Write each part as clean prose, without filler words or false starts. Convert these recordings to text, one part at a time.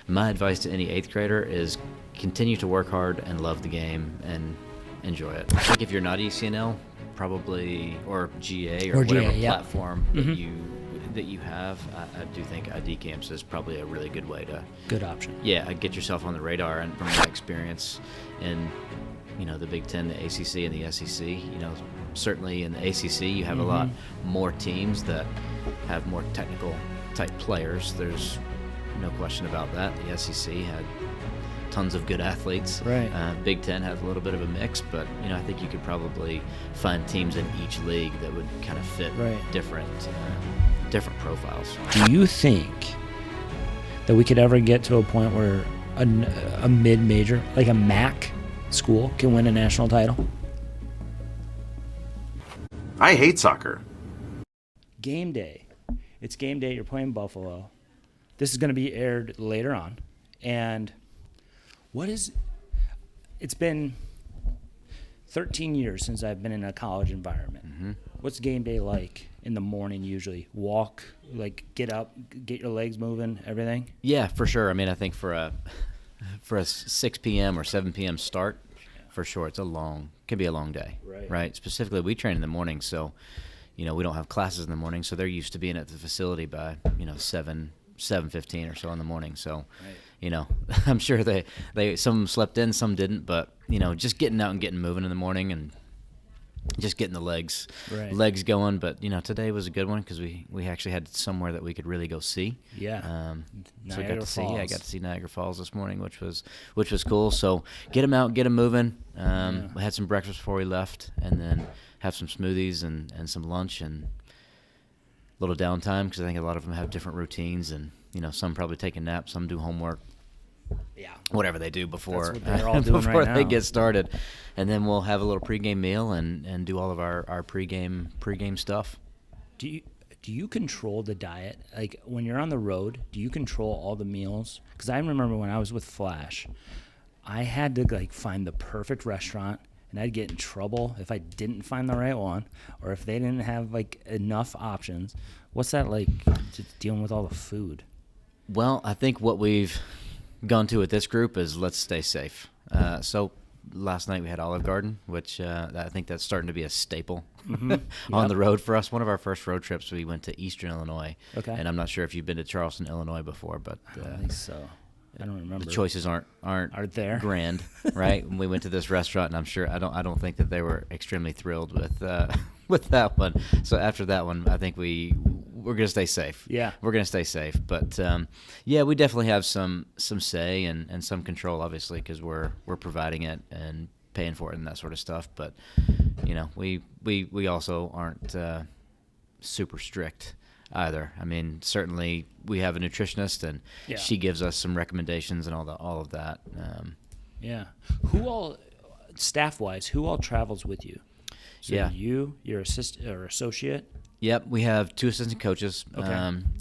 my advice to any 8th grader is continue to work hard and love the game and enjoy it. I think if you're not ECNL, probably, or GA or whatever platform that you have, I do think ID camps is probably a really good way to... Good option. Yeah, get yourself on the radar. And from my experience in, the Big Ten, the ACC, and the SEC, certainly in the ACC you have a lot more teams that have more technical type players. There's no question about that. The SEC had tons of good athletes. Right. Big Ten has a little bit of a mix, but I think you could probably find teams in each league that would kind of fit different profiles. Do you think that we could ever get to a point where a mid-major, like a MAC school, can win a national title? I hate soccer. Game day. It's game day. You're playing Buffalo. This is going to be aired later on. And it's been 13 years since I've been in a college environment. Mm-hmm. What's game day like in the morning usually? Walk, get up, get your legs moving, everything? Yeah, for sure. I mean, I think for a 6 p.m. or 7 p.m. start, for sure, can be a long day, right? Specifically, we train in the morning, so, we don't have classes in the morning, so they're used to being at the facility by, 7:15 or so in the morning. So, I'm sure they some slept in, some didn't, but, just getting out and getting moving in the morning and just getting the legs going. But, today was a good one because we actually had somewhere that we could really go see. Yeah. So I got to see Niagara Falls this morning, which was cool. So get them out, get them moving. We had some breakfast before we left, and then have some smoothies and some lunch and a little downtime because I think a lot of them have different routines, and some probably take a nap, some do homework. Yeah, whatever they do before they get started, and then we'll have a little pregame meal and do all of our pregame stuff. Do you control the diet? Like when you're on the road, do you control all the meals? Because I remember when I was with Flash, I had to find the perfect restaurant, and I'd get in trouble if I didn't find the right one, or if they didn't have enough options. What's that like, just dealing with all the food? Well, I think what we've gone to with this group is let's stay safe. So last night we had Olive Garden, which I think that's starting to be a staple on the road for us. One of our first road trips, we went to Eastern Illinois. Okay. And I'm not sure if you've been to Charleston, Illinois before, but I don't think so. I don't remember. The choices aren't there grand, right? When we went to this restaurant, and I'm sure I don't think that they were extremely thrilled with that one. So after that one, I think we're gonna stay safe. Yeah, we're gonna stay safe. But we definitely have some say and some control, obviously, because we're providing it and paying for it and that sort of stuff. But we also aren't super strict either. I mean, certainly we have a nutritionist, and she gives us some recommendations and all of that. Who all, staff-wise, who all travels with you? So your assistant or associate? Yep, we have 2 assistant coaches,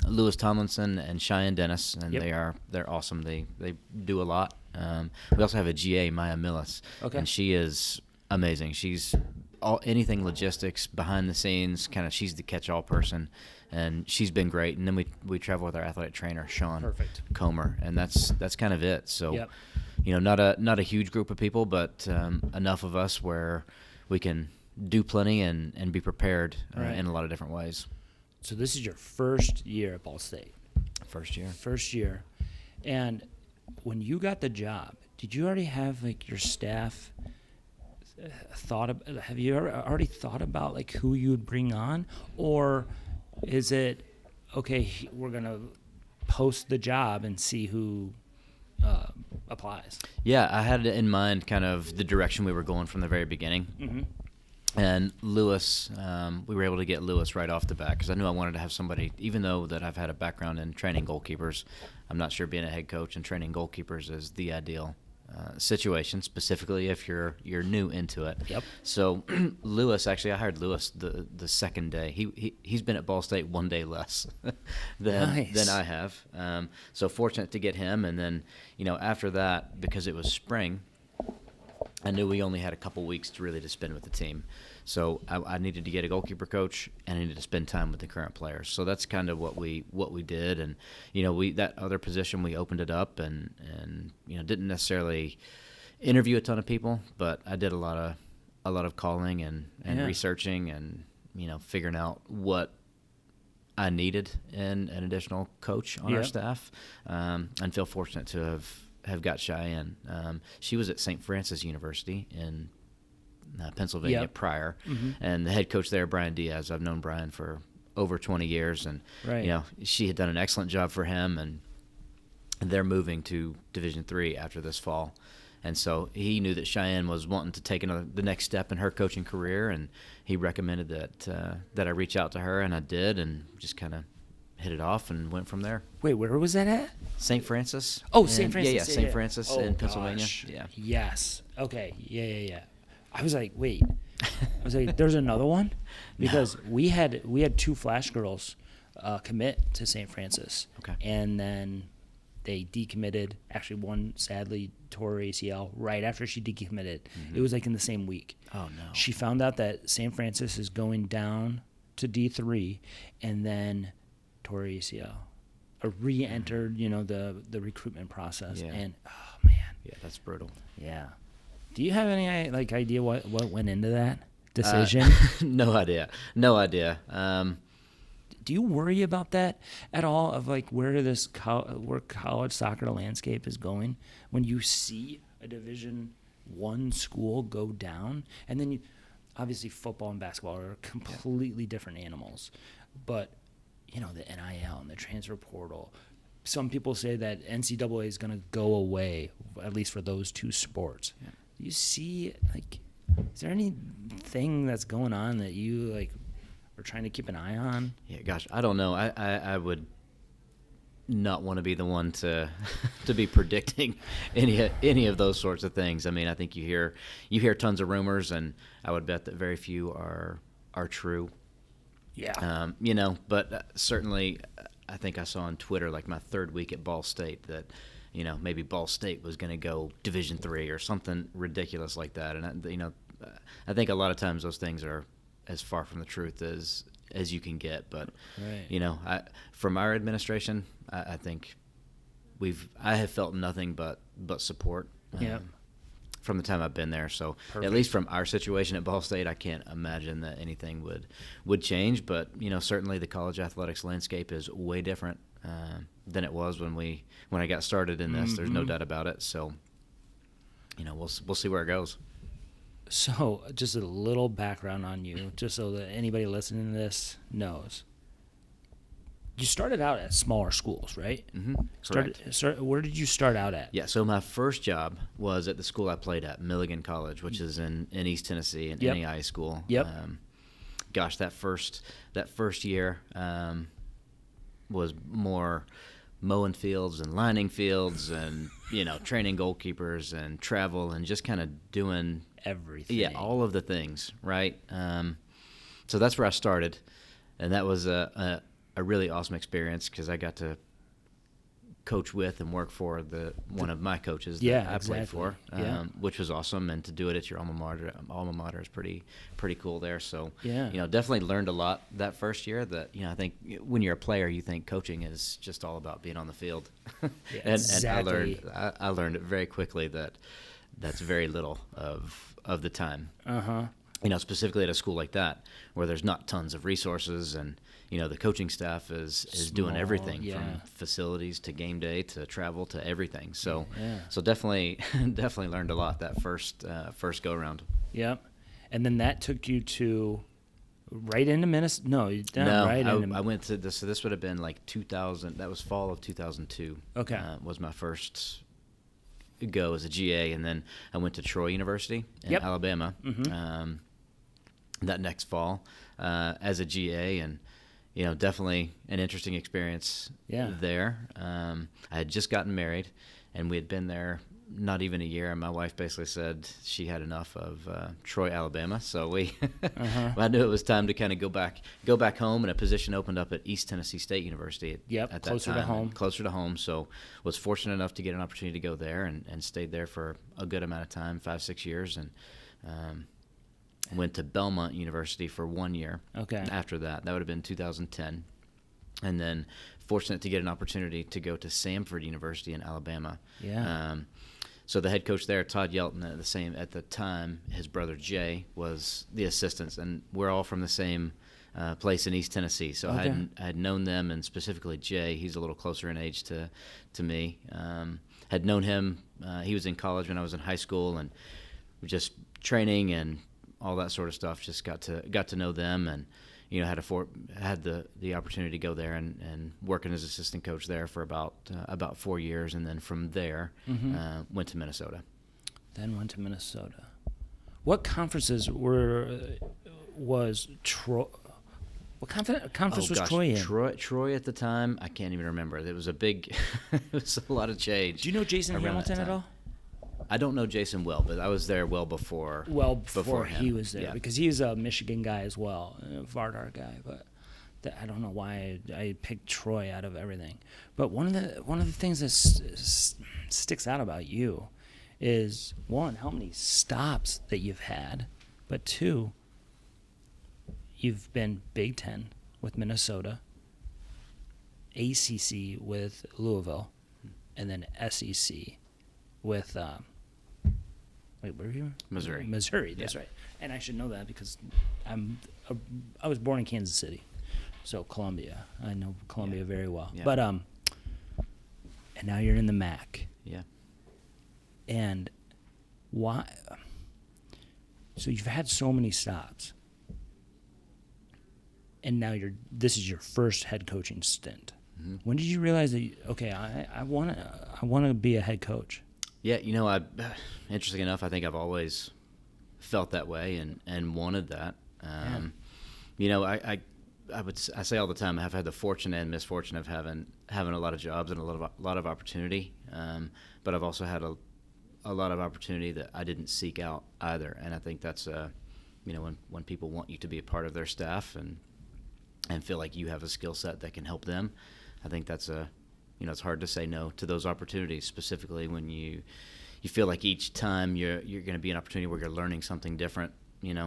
Lewis Tomlinson and Cheyenne Dennis, and they're awesome. They do a lot. We also have a GA, Maya Millis, and she is amazing. She's anything logistics, behind the scenes, she's the catch-all person, and she's been great. And then we travel with our athletic trainer, Sean Comer, and that's kind of it. So, not a huge group of people, but enough of us where we can do plenty and be prepared in a lot of different ways. So this is your first year at Ball State. First year. And when you got the job, did you already have your staff have you already thought about who you would bring on, or is it we're gonna post the job and see who applies? Yeah, I had in mind kind of the direction we were going from the very beginning. Mm-hmm. And Lewis, we were able to get Lewis right off the bat because I knew I wanted to have somebody, even though that I've had a background in training goalkeepers, I'm not sure being a head coach and training goalkeepers is the ideal situation, specifically if you're new into it. Yep. So Lewis, actually, I hired Lewis the second day. He's been at Ball State one day less than I have. So fortunate to get him, and then after that, because it was spring, I knew we only had a couple weeks to spend with the team. So I needed to get a goalkeeper coach, and I needed to spend time with the current players. So that's kind of what we did. And, that other position, we opened it up and didn't necessarily interview a ton of people, but I did a lot of calling and researching and, figuring out what I needed in an additional coach on our staff, and feel fortunate to have got Cheyenne. She was at St. Francis University in Pennsylvania prior, and the head coach there, Brian Diaz. I've known Brian for over 20 years, and she had done an excellent job for him, and they're moving to Division III after this fall. And so he knew that Cheyenne was wanting to take the next step in her coaching career, and he recommended that I reach out to her, and I did, and just kind of hit it off and went from there. Wait, where was that at? St. Francis. Oh, St. Francis. Yeah, St. Francis in Pennsylvania. Yeah. Yes. Okay. Yeah. I was like, wait. I was like, there's another one? Because we had 2 Flash girls commit to St. Francis. Okay. And then they decommitted. Actually, one sadly tore her ACL right after she decommitted. It was like in the same week. Oh, no. She found out that St. Francis is going down to D3, and then tore her ACL. Re-entered, the recruitment process. Yeah. And, oh, man. Yeah, that's brutal. Yeah. Do you have any idea what went into that decision? No idea. Do you worry about that at all? Of where college soccer landscape is going when you see a Division I school go down, and then obviously football and basketball are completely different animals, but the NIL and the transfer portal. Some people say that NCAA is going to go away, at least for those 2 sports. Yeah. You see, is there anything that's going on that you are trying to keep an eye on? Yeah, gosh, I don't know. I would not want to be the one to be predicting any of those sorts of things. I mean, I think you hear tons of rumors, and I would bet that very few are true. Yeah. But certainly, I think I saw on Twitter my 3rd week at Ball State that maybe Ball State was going to go Division III or something ridiculous like that. And I think a lot of times those things are as far from the truth as you can get. But from our administration, I think I have felt nothing but support. From the time I've been there. So At least from our situation at Ball State, I can't imagine that anything would change. But certainly the college athletics landscape is way different than it was when I got started in this. There's no doubt about it. So we'll see where it goes. So just a little background on you, just so that anybody listening to this knows. You started out at smaller schools, right? Correct. Where did you start out at? Yeah, so my first job was at the school I played at, Milligan College, which is in East Tennessee, an NAI school. Yep. Gosh, that first year was more mowing fields and lining fields and training goalkeepers and travel and just kind of doing everything. Yeah, all of the things, right? So that's where I started, and that was a really awesome experience because I got to coach with and work for one of my coaches that I played for, which was awesome. And to do it at your alma mater is pretty cool there. So definitely learned a lot that first year. That I think when you're a player, you think coaching is just all about being on the field. And I learned it very quickly that's very little of the time. Specifically at a school like that where there's not tons of resources and the coaching staff is doing everything from facilities to game day to travel to everything. So so definitely learned a lot that first go around. Yep. And then that took you to right into Minnesota. I went to this. So this would have been 2000. That was fall of 2002. Okay. Was my first go as a GA, and then I went to Troy University in Alabama that next fall as a GA, and definitely an interesting experience there. I had just gotten married, and we had been there not even a year, and my wife basically said she had enough of Troy, Alabama. So I knew it was time to kind of go back home, and a position opened up at East Tennessee State University at that closer time. Closer to home. So was fortunate enough to get an opportunity to go there and stayed there for a good amount of time, 5-6 years, and went to Belmont University for 1 year. Okay. After that would have been 2010. And then fortunate to get an opportunity to go to Samford University in Alabama. Yeah. So the head coach there, Todd Yelton, at the time, his brother Jay was the assistant, and we're all from the same place in East Tennessee. So I had known them, and specifically Jay. He's a little closer in age to me. Had known him. He was in college when I was in high school, and just training and all that sort of stuff. Just got to know them, and had the opportunity to go there and working as assistant coach there for about 4 years, and then from there went to Minnesota. Then went to Minnesota. What conferences was Troy? What conference was Troy in? Troy at the time, I can't even remember. It was it was a lot of change. Do you know Jason Hamilton at all? I don't know Jason well, but I was there well before him. He was there, because he's a Michigan guy as well, a Vardar guy. But I don't know why I picked Troy out of everything. But one of the things that sticks out about you is, one, how many stops that you've had, but two, you've been Big Ten with Minnesota, ACC with Louisville, and then SEC with where were you? Missouri, that's right. And I should know that because I was born in Kansas City, so Columbia. I know Columbia very well. Yeah. But and now you're in the MAC. Yeah. And why? So you've had so many stops, and now this is your first head coaching stint. Mm-hmm. When did you realize that? Okay, I want to be a head coach. Yeah, interesting enough, I think I've always felt that way and wanted that. I say all the time I have had the fortune and misfortune of having a lot of jobs and a lot of opportunity, but I've also had a lot of opportunity that I didn't seek out either. And I think that's when people want you to be a part of their staff and feel like you have a skill set that can help them, I think that's it's hard to say no to those opportunities, specifically when you feel like each time you're going to be an opportunity where you're learning something different.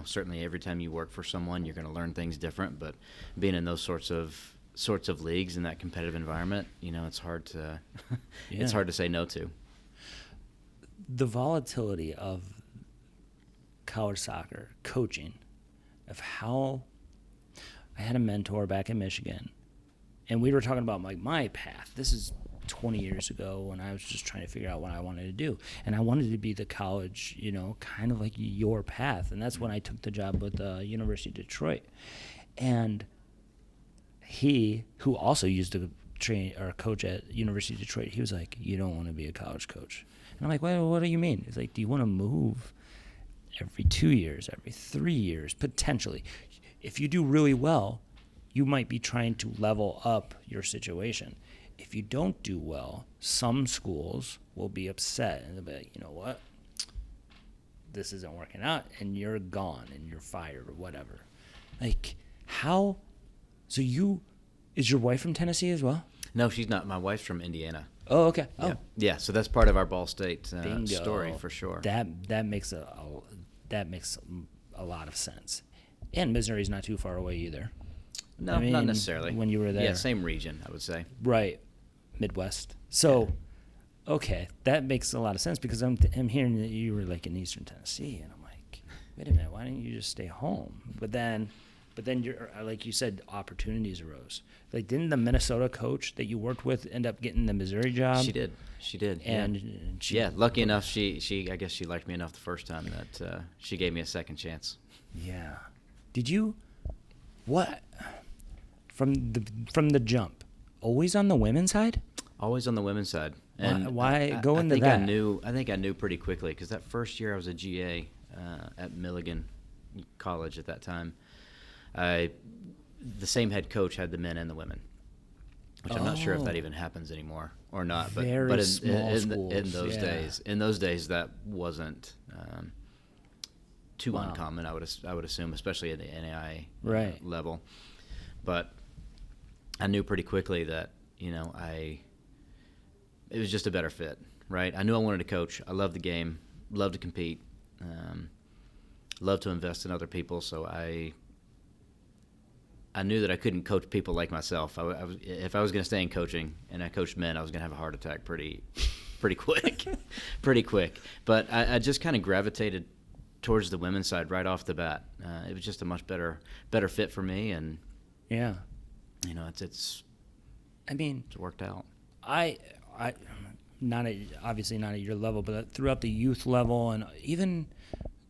Certainly every time you work for someone, you're going to learn things different, but being in those sorts of leagues in that competitive environment, it's hard to it's hard to say no to. The volatility of college soccer coaching, of how I had a mentor back in Michigan, and we were talking about my path. This is 20 years ago when I was just trying to figure out what I wanted to do. And I wanted to be the college, kind of like your path. And that's when I took the job with the University of Detroit. And he, who also used to train or coach at University of Detroit, he was like, "You don't want to be a college coach." And I'm like, "Well, what do you mean?" He's like, "Do you want to move every 2 years, every 3 years, potentially? If you do really well, you might be trying to level up your situation. If you don't do well, some schools will be upset and they'll be like, you know what? This isn't working out, and you're gone and you're fired or whatever." Like, how? So is your wife from Tennessee as well? No, she's not. My wife's from Indiana. Oh, okay. Yeah. Oh, yeah. So that's part of our Ball State story for sure. That makes a lot of sense. And Missouri's not too far away either. No, not necessarily. When you were there. Yeah, same region, I would say. Right. Midwest. So, okay, that makes a lot of sense because I'm hearing that you were like in Eastern Tennessee, and I'm like, wait a minute, why didn't you just stay home? But then you're, like you said, opportunities arose. Like, didn't the Minnesota coach that you worked with end up getting the Missouri job? She did. And lucky enough, she I guess she liked me enough the first time that she gave me a second chance. Yeah. Did you? What? From the jump, always on the women's side? Always on the women's side. And why go into that? I think I knew pretty quickly because that first year I was a GA at Milligan College at that time. The same head coach had the men and the women. which I'm not sure if that even happens anymore or not. But Very but small schools, in those days, that wasn't too uncommon. I would assume, especially at the NAI level. But I knew pretty quickly that it was just a better fit, right? I knew I wanted to coach. I love the game, love to compete, love to invest in other people. So I knew that I couldn't coach people like myself. If I was going to stay in coaching and I coached men, I was going to have a heart attack pretty quick, pretty quick. But I just kind of gravitated towards the women's side right off the bat. It was just a much better fit for me, and it's worked out. I obviously not at your level, but throughout the youth level, and even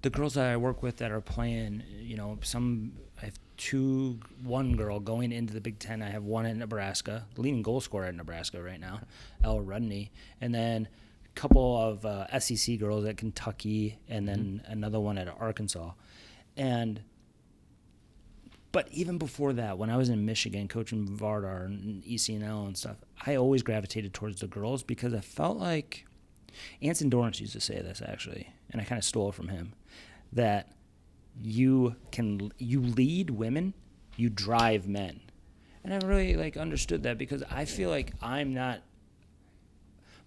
the girls that I work with that are playing, I have one girl going into the Big Ten. I have one at Nebraska, the leading goal scorer at Nebraska right now, Elle Rudney, and then a couple of SEC girls at Kentucky, and then another one at Arkansas. But even before that, when I was in Michigan coaching Vardar and ECNL and stuff, I always gravitated towards the girls because I felt like Anson Dorrance used to say this, actually, and I kind of stole it from him, that you lead women, you drive men. And I really understood that because I feel like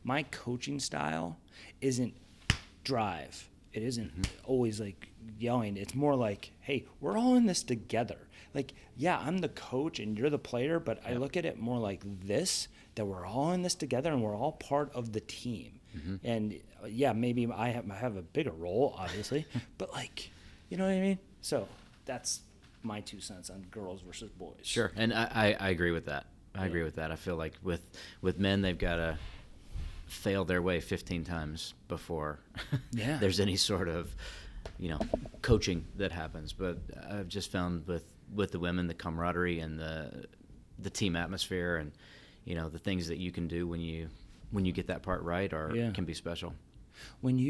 my coaching style isn't drive. It isn't always yelling. It's more like, hey, we're all in this together. I'm the coach and you're the player, but I look at it more like this, that we're all in this together and we're all part of the team. And maybe I have a bigger role, obviously, but you know what I mean? So that's my 2 cents on girls versus boys. Sure, and I agree with that. I agree with that. I feel like with men, they've got to fail their way 15 times before there's any sort of coaching that happens. But I've just found with the women, the camaraderie and the team atmosphere and the things that you can do when you get that part right can be special. When did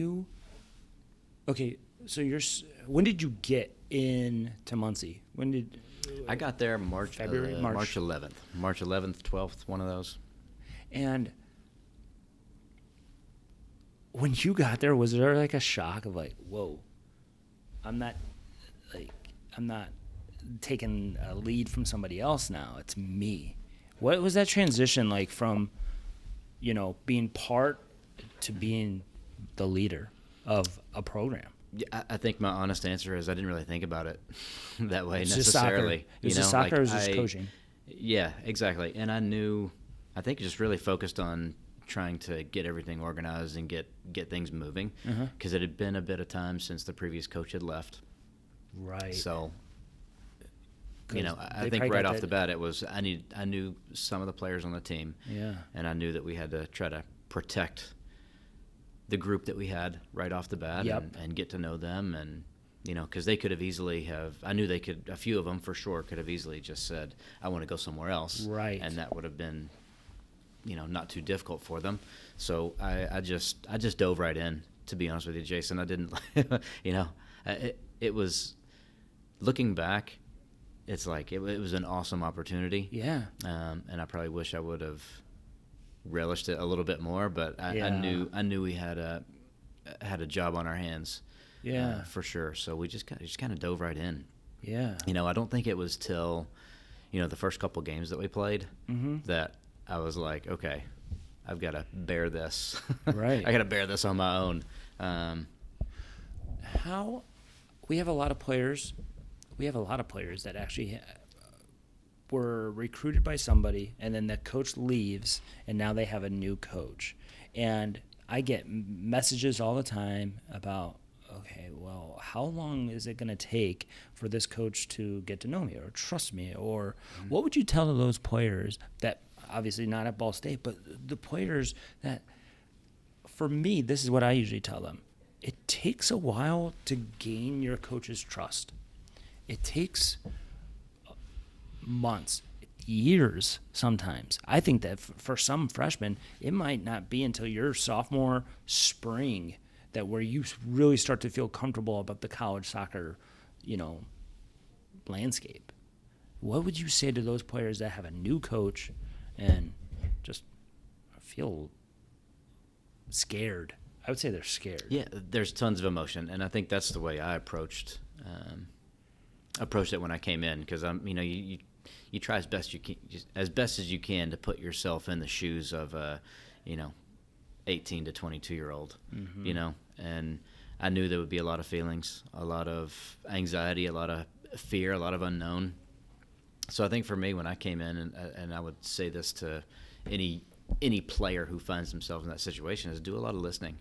you get into Muncie? I got there March 11th, March 11th, 12th, one of those. And when you got there, was there a shock of whoa, I'm not taking a lead from somebody else now, it's me? What was that transition like from being part to being the leader of a program? Yeah, I think my honest answer is I didn't really think about it that way it's necessarily. Is it soccer or is it coaching? Yeah, exactly. And I think just really focused on trying to get everything organized and get things moving because it had been a bit of time since the previous coach had left. Right. So, I think right off the bat it was I knew some of the players on the team. Yeah. And I knew that we had to try to protect the group that we had right off the bat and get to know them and because they could have easily I knew a few of them for sure could have easily just said I want to go somewhere else, right? And that would have been not too difficult for them. So I just dove right in, to be honest with you, Jason. I didn't it was, looking back, it's it was an awesome opportunity. Yeah. And I probably wish I would have relished it a little bit more, but I knew we had a job on our hands. Yeah, for sure. So we just kind of dove right in. Yeah. I don't think it was till the first couple games that we played that I was like, okay, I've got to bear this. Right. I got to bear this on my own. We have a lot of players that actually were recruited by somebody, and then the coach leaves, and now they have a new coach. And I get messages all the time about, okay, well, how long is it going to take for this coach to get to know me or trust me? Or what would you tell to those players that, obviously not at Ball State, but the players that, for me, this is what I usually tell them. It takes a while to gain your coach's trust. It takes months, years sometimes. I think that for some freshmen, it might not be until your sophomore spring that where you really start to feel comfortable about the college soccer, landscape. What would you say to those players that have a new coach and just feel scared. I would say they're scared. Yeah, there's tons of emotion, and I think that's the way I approached it when I came in, because you try as best as you can to put yourself in the shoes of a 18 to 22-year-old, and I knew there would be a lot of feelings, a lot of anxiety, a lot of fear, a lot of unknown. So I think for me, when I came in, and I would say this to any player who finds themselves in that situation, is do a lot of listening.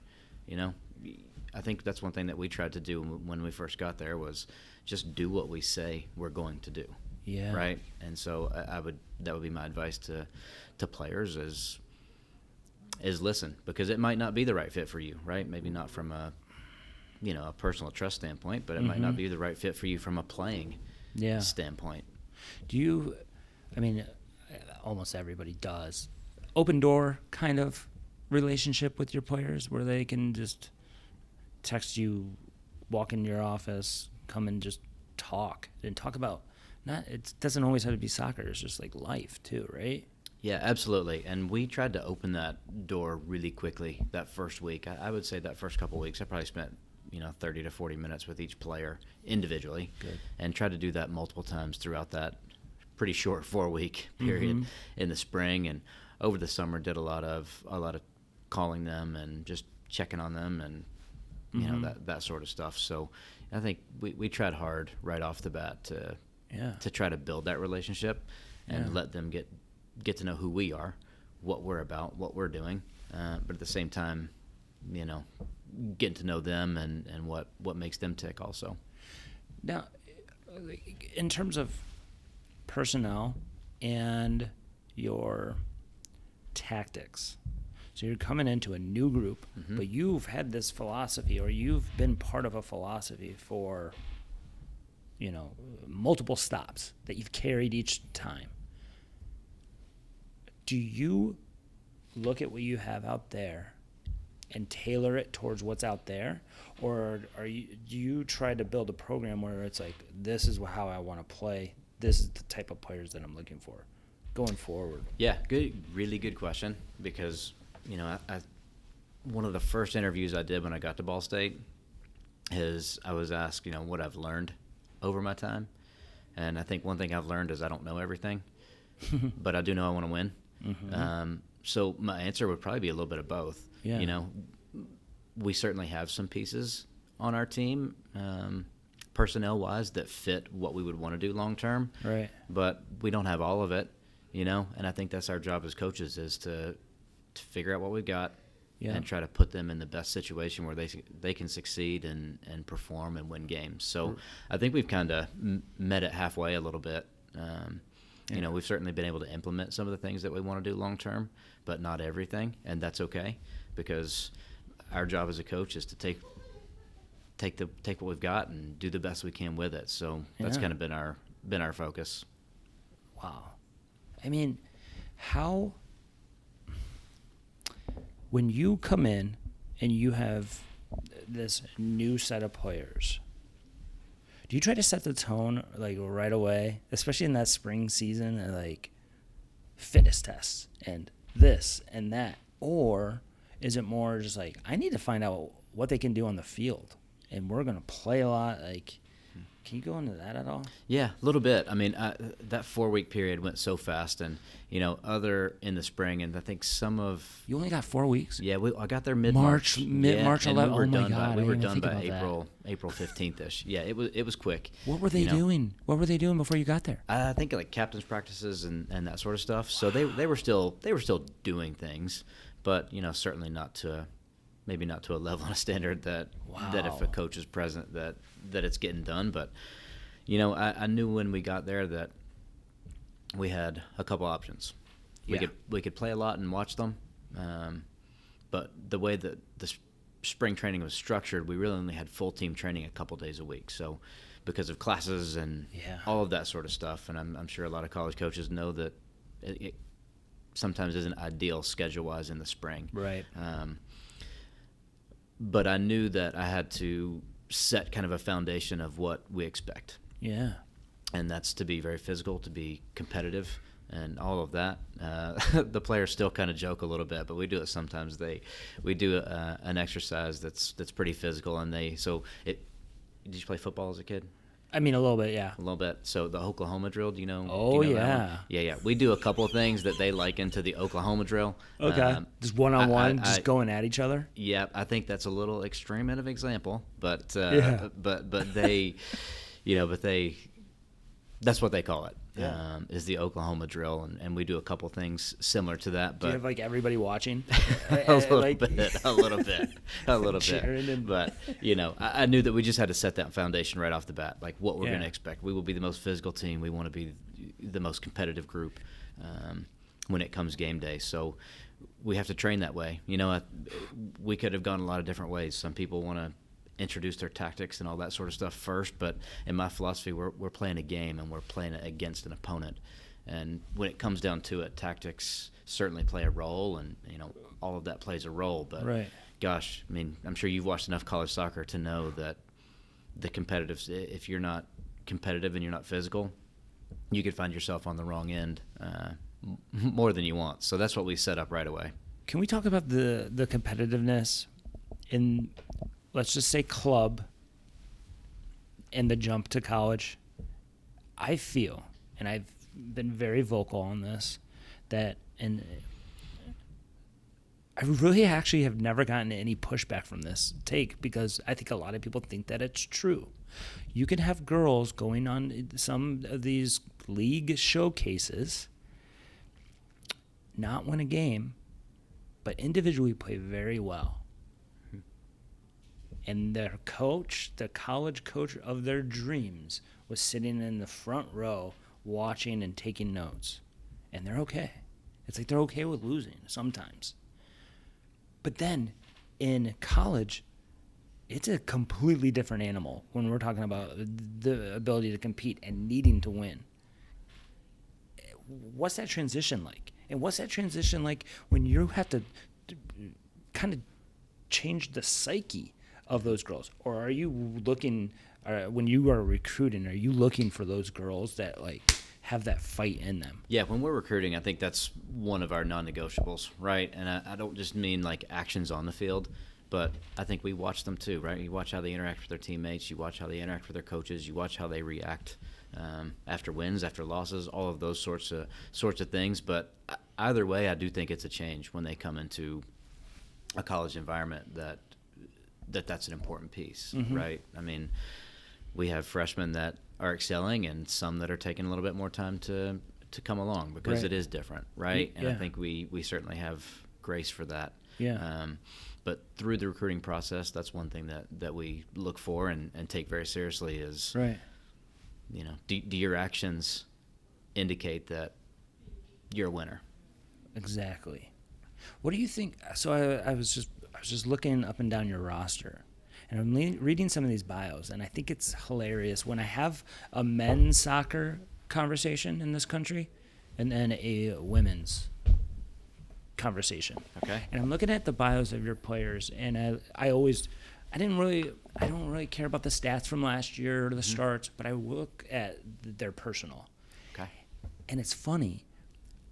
I think that's one thing that we tried to do when we first got there, was just do what we say we're going to do. Yeah. Right. And so that would be my advice to players is listen, because it might not be the right fit for you. Right. Maybe not from a personal trust standpoint, but it might not be the right fit for you from a playing standpoint. Almost everybody does. Open door kind of relationship with your players, where they can just text you, walk in your office, come and just talk about, it doesn't always have to be soccer. It's just like life too, right? Yeah, absolutely. And we tried to open that door really quickly that first week. I would say that first couple of weeks, I probably spent 30 to 40 minutes with each player individually. Good. And tried to do that multiple times throughout that pretty short 4-week period in the spring, and over the summer did a lot of calling them and just checking on them, and that sort of stuff. So I think we tried hard right off the bat to try to build that relationship and let them get to know who we are, what we're about, what we're doing, but at the same time, getting to know them and what makes them tick also. Now, in terms of personnel and your tactics, so you're coming into a new group, but you've had this philosophy, or you've been part of a philosophy for multiple stops that you've carried each time. Do you look at what you have out there and tailor it towards what's out there, or do you try to build a program where it's like, this is how I want to play, this is the type of players that I'm looking for going forward? Yeah, really good question, because one of the first interviews I did when I got to Ball State is I was asked what I've learned over my time, and I think one thing I've learned is I don't know everything, but I do know I want to win. So my answer would probably be a little bit of both. Yeah. We certainly have some pieces on our team, personnel-wise, that fit what we would want to do long-term. Right. But we don't have all of it, and I think that's our job as coaches, is to figure out what we've got and try to put them in the best situation where they can succeed and perform and win games. So I think we've kind of met it halfway a little bit. We've certainly been able to implement some of the things that we want to do long term, but not everything, and that's okay, because our job as a coach is to take what we've got and do the best we can with it. So that's kind of been our focus. Wow. How, when you come in and you have this new set of players, do you try to set the tone like right away, especially in that spring season, and like fitness tests and this and that? Or is it more just like, I need to find out what they can do on the field, and we're going to play a lot? Like, can you go into that at all? Yeah, a little bit. That 4-week period went so fast, and other in the spring, and I think some of you only got 4 weeks. Yeah, I got there mid-March. March 11th. We were done we were done by April 15th-ish. Yeah, it was quick. What were they doing? What were they doing before you got there? I think like captain's practices and that sort of stuff. So they were still doing things, but certainly not to a level and a standard that if a coach is present that it's getting done. But I knew when we got there that we had a couple options. We could play a lot and watch them, but the way that the spring training was structured, we really only had full team training a couple days a week. So because of classes and all of that sort of stuff, and I'm sure a lot of college coaches know that it sometimes isn't ideal schedule-wise in the spring. Right. But I knew that I had to set kind of a foundation of what we expect. Yeah. And that's to be very physical, to be competitive, and all of that. The players still kind of joke a little bit, but we do it sometimes. We do an exercise that's pretty physical, and did you play football as a kid? I mean, a little bit, yeah. A little bit. So the Oklahoma drill, do you know? Oh, do you know yeah. That one? Yeah. We do a couple of things that they liken to the Oklahoma drill. Okay. Just one-on-one, just going at each other? Yeah, I think that's a little extreme of example, but Yeah. but they, that's what they call it. Yeah. Is the Oklahoma drill, and we do a couple things similar to that. But Do you have, like, everybody watching? a little bit. Cheering and- But I knew that we just had to set that foundation right off the bat, like what we're Yeah. going to expect. We will be the most physical team. We want to be the most competitive group when it comes game day. So we have to train that way. We could have gone a lot of different ways. Some people want to introduce their tactics and all that sort of stuff first, but in my philosophy, we're playing a game, and we're playing it against an opponent. And when it comes down to it, tactics certainly play a role, and all of that plays a role. But Right. gosh, I mean, I'm sure you've watched enough college soccer to know that the competitive, if you're not competitive and you're not physical, you could find yourself on the wrong end more than you want. So that's what we set up right away. Can we talk about the competitiveness in, let's just say, club and the jump to college? I feel, and I've been very vocal on this, that, and I really actually have never gotten any pushback from this take, because I think a lot of people think that it's true. You can have girls going on some of these league showcases, not win a game, but individually play very well. And their coach, the college coach of their dreams, was sitting in the front row watching and taking notes. And they're okay. It's like they're okay with losing sometimes. But then in college, it's a completely different animal when we're talking about the ability to compete and needing to win. What's that transition like? And what's that transition like when you have to kind of change the psyche of those girls? Or are you looking, when you are recruiting, are you looking for those girls that have that fight in them? Yeah, when we're recruiting, I think that's one of our non-negotiables, right? And I don't just mean actions on the field, but I think we watch them too, right? You watch how they interact with their teammates, you watch how they interact with their coaches, you watch how they react after wins, after losses, all of those sorts of things. But either way, I do think it's a change when they come into a college environment that's an important piece, right? I mean, we have freshmen that are excelling and some that are taking a little bit more time to come along because Right. it is different, right? And Yeah. I think we certainly have grace for that. Yeah. But through the recruiting process, that's one thing that we look for and take very seriously is, Right. Do your actions indicate that you're a winner? Exactly. What do you think? So I was just looking up and down your roster, and I'm reading some of these bios, and I think it's hilarious when I have a men's soccer conversation in this country and then a women's conversation. Okay. And I'm looking at the bios of your players, and I don't really care about the stats from last year or the starts, but I look at their personal. Okay. And it's funny,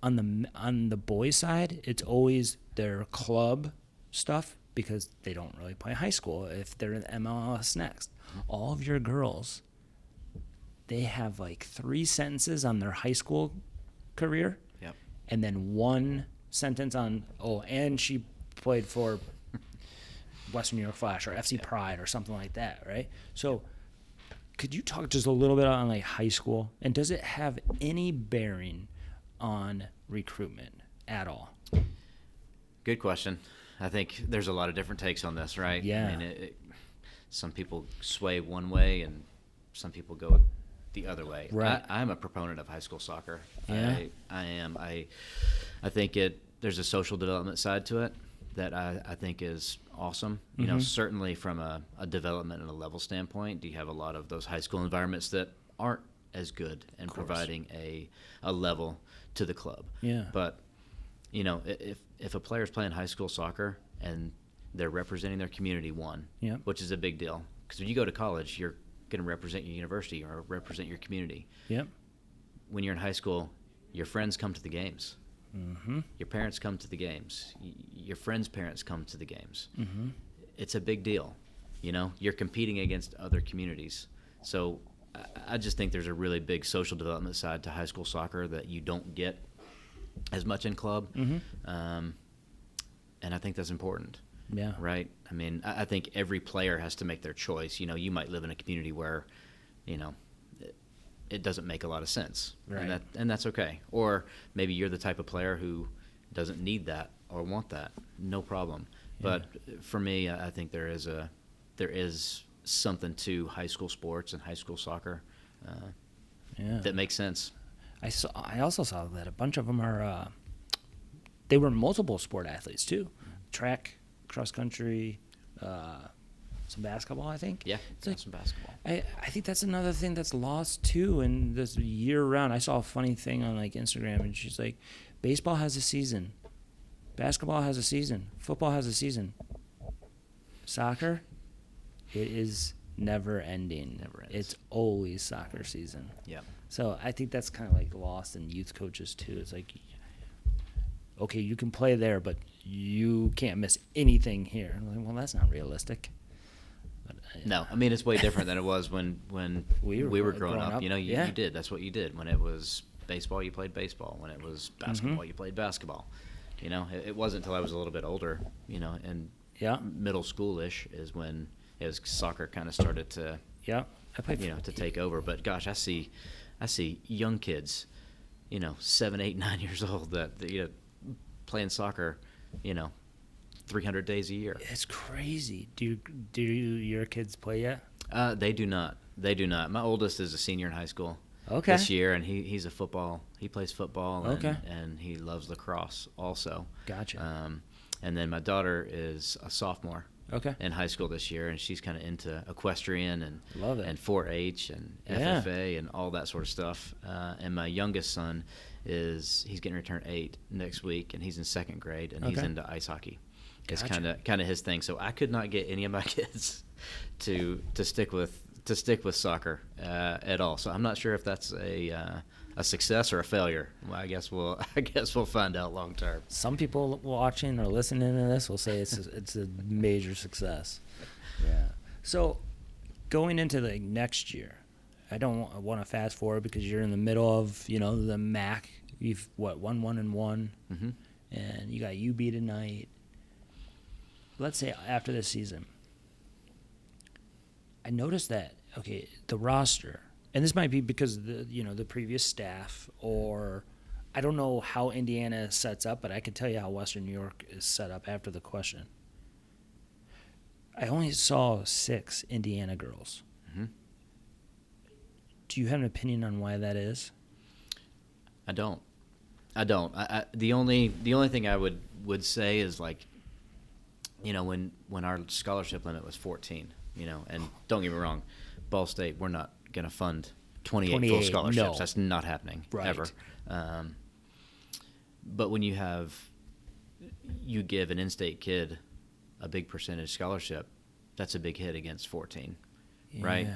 on the boys' side, it's always their club stuff because they don't really play high school if they're in MLS next. All of your girls, they have 3 sentences on their high school career. Yep. And then 1 sentence on, and she played for Western New York Flash or FC Pride or something like that, right? So could you talk just a little bit on high school, and does it have any bearing on recruitment at all? Good question. I think there's a lot of different takes on this, right? Yeah. I mean, some people sway one way and some people go the other way. Right. I'm a proponent of high school soccer. Yeah. I am. I think there's a social development side to it that I think is awesome. Certainly from a development and a level standpoint, you have a lot of those high school environments that aren't as good in providing a level to the club. Yeah. But if a player's playing high school soccer and they're representing their community, Yeah. which is a big deal, because when you go to college, you're going to represent your university or represent your community. Yep. When you're in high school, your friends come to the games. Mm-hmm. Your parents come to the games. Your friends' parents come to the games. Mm-hmm. It's a big deal. You're competing against other communities. So I just think there's a really big social development side to high school soccer that you don't get as much in club. Mm-hmm. And I think that's important. Yeah. Right? I mean, I think every player has to make their choice. You might live in a community where, it doesn't make a lot of sense. Right. And that's okay. Or maybe you're the type of player who doesn't need that or want that. No problem. Yeah. But for me, I think there is something to high school sports and high school soccer that makes sense. I also saw that a bunch of them are they were multiple sport athletes too. Track, cross country, some basketball, I think. Yeah, some basketball. I think that's another thing that's lost too in this year round. I saw a funny thing on like Instagram, and she's like, baseball has a season, basketball has a season, football has a season. Soccer, it is never ending. Never ends. It's always soccer season. Yeah. So I think that's kind of like lost in youth coaches too. It's like, okay, you can play there, but you can't miss anything here. I'm like, well, that's not realistic. But, no, I mean, it's way different than it was when we were growing up. You did. That's what you did. When it was baseball, you played baseball. When it was basketball, you played basketball. It wasn't until I was a little bit older, and middle school-ish is when soccer kind of started to I played to take over. But gosh, I see young kids, 7, 8, 9 years old that playing soccer, 300 days a year. It's crazy. Do your kids play yet? They do not. My oldest is a senior in high school this year, and he plays football and he loves lacrosse also. Gotcha. And then my daughter is a sophomore in high school this year, and she's kind of into equestrian and 4-H and FFA and all that sort of stuff. And my youngest son he's getting to turn 8 next week, and he's in 2nd grade, and he's into ice hockey. It's kind of his thing. So I could not get any of my kids to stick with soccer at all. So I'm not sure if that's a success or a failure. Well, I guess we'll find out long term. Some people watching or listening to this will say it's a major success. Yeah. So going into the next year, I don't want to fast forward because you're in the middle of the MAC. You've won 1-1, and you got UB tonight. Let's say after this season, I noticed that the roster, and this might be because of the previous staff, or I don't know how Indiana sets up, but I can tell you how Western New York is set up after the question. I only saw 6 Indiana girls. Mm-hmm. Do you have an opinion on why that is? I don't. The only thing I would say is when our scholarship limit was 14, and don't get me wrong, Ball State, we're not going to fund 28 full scholarships. No. That's not happening ever. But when you give an in-state kid a big percentage scholarship, that's a big hit against 14, right?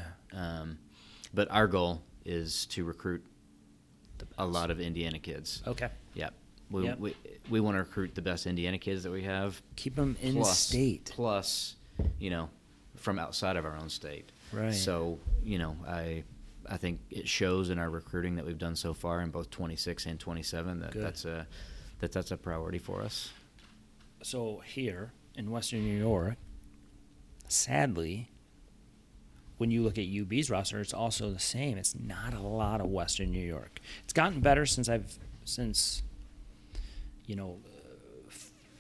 But our goal is to recruit a lot of Indiana kids. Okay. Yeah. We want to recruit the best Indiana kids that we have. Keep them in state. Plus, from outside of our own state. Right. So, I think it shows in our recruiting that we've done so far in both 26 and 27 that's a priority for us. So here in Western New York, sadly, when you look at UB's roster, it's also the same. It's not a lot of Western New York. It's gotten better since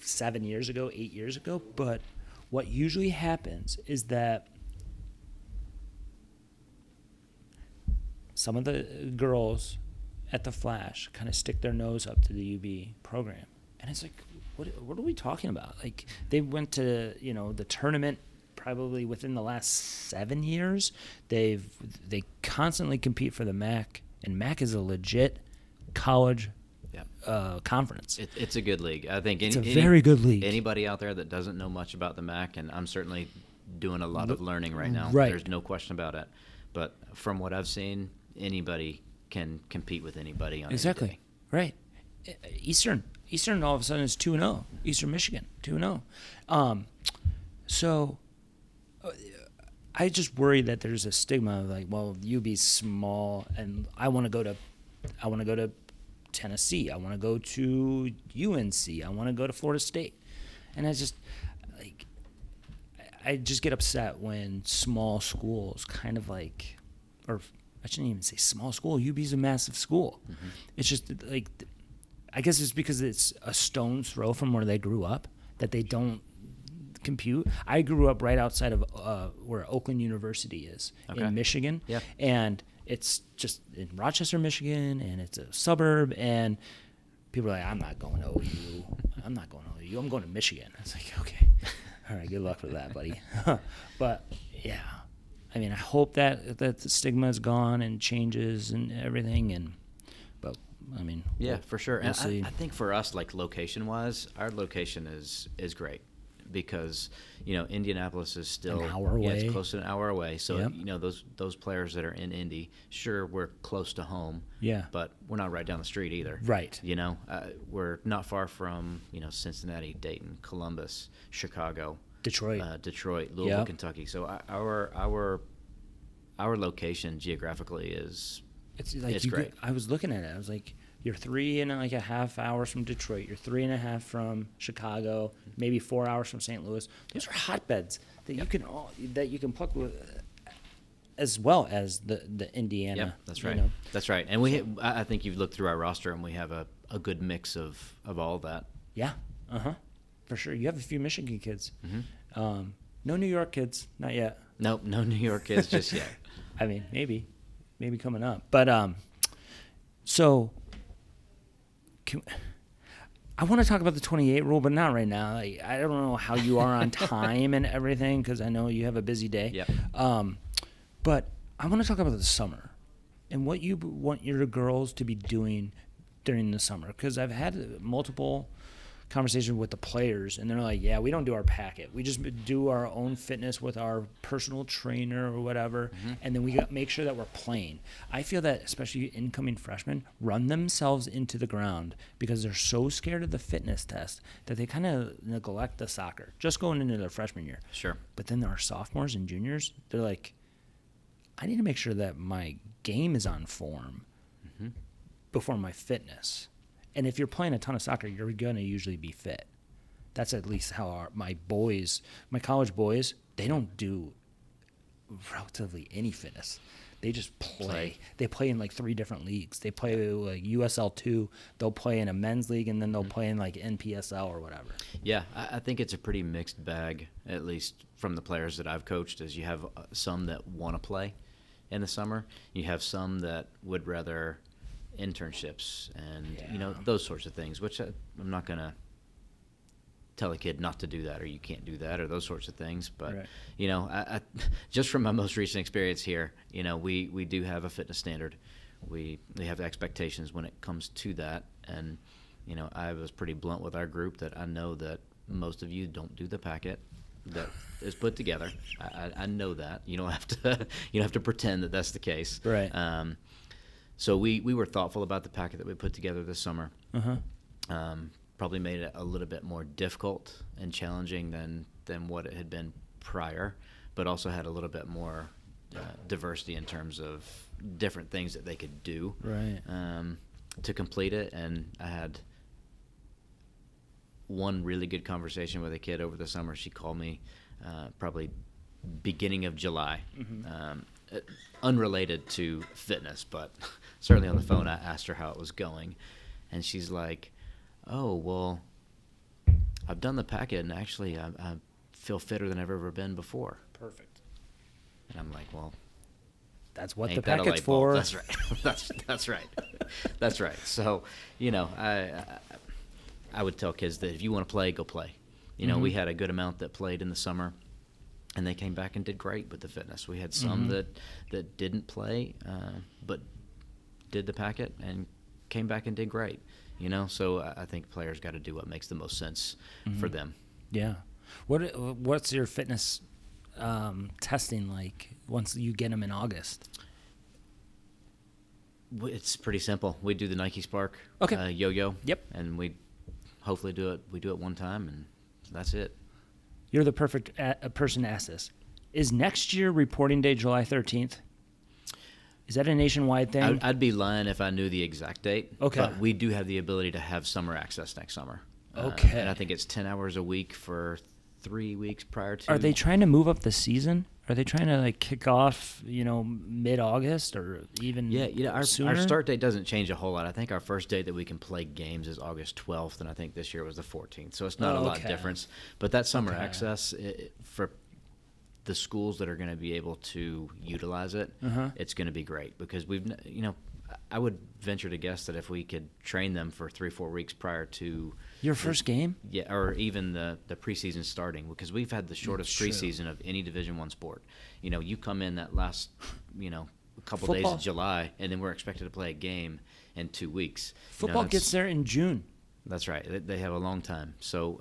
7 years ago, 8 years ago. But what usually happens is that some of the girls at the Flash kind of stick their nose up to the UB program. And it's like, what are we talking about? Like, they went to, the tournament probably within the last 7 years. They constantly compete for the MAC, and MAC is a legit college conference. It's a good league. I think it's a very good league. Anybody out there that doesn't know much about the MAC, and I'm certainly doing a lot of learning right now. Right. There's no question about it. But from what I've seen, anybody can compete with anybody on any day. Right. Eastern all of a sudden is 2-0. Eastern Michigan 2-0. So I just worry that there's a stigma of like, well, UB's small, and I want to go to Tennessee. I want to go to UNC. I want to go to Florida State, and I just get upset when small schools kind of like, or I shouldn't even say small school. UB's a massive school. Mm-hmm. It's just like, I guess it's because it's a stone's throw from where they grew up that they don't compute. I grew up right outside of where Oakland University is in Michigan. Yeah. And it's just in Rochester, Michigan, and it's a suburb, and people are like, I'm not going to OU. I'm going to Michigan. It's like, okay. All right, good luck with that, buddy. But, yeah. I mean, I hope that the stigma is gone and changes and everything, but I mean, yeah, for sure. We'll and see. I think for us, like location-wise, our location is great because Indianapolis is still an hour away. Yeah, it's close to an hour away. So yep. Those players that are in Indy, sure, we're close to home. Yeah, but we're not right down the street either. Right. We're not far from Cincinnati, Dayton, Columbus, Chicago, Detroit, Louisville, yep. Kentucky. So our location geographically is it's great. I was looking at it. I was like, you're 3.5 hours from Detroit. You're 3.5 from Chicago. Maybe 4 hours from St. Louis. Those are hotbeds that yep. you can pluck with, as well as the Indiana. Yeah, that's right. That's right. And I think you've looked through our roster, and we have a good mix of all that. Yeah. For sure. You have a few Michigan kids. Mm-hmm. No New York kids, not yet. Nope, no New York kids just yet. I mean, maybe coming up. But so I want to talk about the 28 rule, but not right now. Like, I don't know how you are on time and everything because I know you have a busy day. Yep. But I want to talk about the summer and what you want your girls to be doing during the summer, because I've had multiple conversation with the players, and they're like, yeah, we don't do our packet. We just do our own fitness with our personal trainer or whatever, mm-hmm. and then we make sure that we're playing. I feel that especially incoming freshmen run themselves into the ground because they're so scared of the fitness test that they kind of neglect the soccer, just going into their freshman year. Sure. But then our sophomores and juniors, they're like, I need to make sure that my game is on form mm-hmm. before my fitness. And if you're playing a ton of soccer, you're going to usually be fit. That's at least how my college boys, they don't do relatively any fitness. They just play. They play in like 3 different leagues. They play like USL2. They'll play in a men's league, and then they'll play in like NPSL or whatever. Yeah, I think it's a pretty mixed bag, at least from the players that I've coached, is you have some that want to play in the summer. You have some that would rather internships and those sorts of things, which I'm not gonna tell a kid not to do that or you can't do that or those sorts of things, but right. I just from my most recent experience here, we do have a fitness standard. We have expectations when it comes to that, and I was pretty blunt with our group that I know that most of you don't do the packet that is put together. I know that you don't have to pretend that that's the case, right? So we were thoughtful about the packet that we put together this summer. Uh-huh. Probably made it a little bit more difficult and challenging than what it had been prior, but also had a little bit more diversity in terms of different things that they could do right. To complete it. And I had one really good conversation with a kid over the summer. She called me probably beginning of July. Mm-hmm. Unrelated to fitness, but certainly on the phone I asked her how it was going, and she's like, oh, well, I've done the packet, and actually I feel fitter than I've ever been before. Perfect. And I'm like, well, that's what the packet's for. That's right. That's right. That's right. So, I would tell kids that if you want to play, go play. Mm-hmm. We had a good amount that played in the summer, and they came back and did great with the fitness. We had some mm-hmm. that didn't play, but did the packet and came back and did great. So I think players got to do what makes the most sense mm-hmm. for them. Yeah. What's your fitness testing like once you get them in August? It's pretty simple. We do the Nike Spark yo-yo. Yep. And we hopefully do it. We do it one time, and that's it. You're the perfect person to ask this. Is next year reporting day July 13th? Is that a nationwide thing? I'd be lying if I knew the exact date. Okay. But we do have the ability to have summer access next summer. Okay. And I think it's 10 hours a week for 3 weeks prior to. Are they trying to move up the season? Are they trying to kick off, mid-August or even sooner? Our start date doesn't change a whole lot. I think our first date that we can play games is August 12th, and I think this year was the 14th. So it's not a lot of difference. But that summer access for the schools that are going to be able to utilize it, it's going to be great because I would venture to guess that if we could train them for 3-4 weeks prior to your first game, or even the preseason starting, because we've had the shortest preseason of any Division I sport. You come in that last couple days of July, and then we're expected to play a game in 2 weeks. Football gets there in June. That's right. They have a long time. So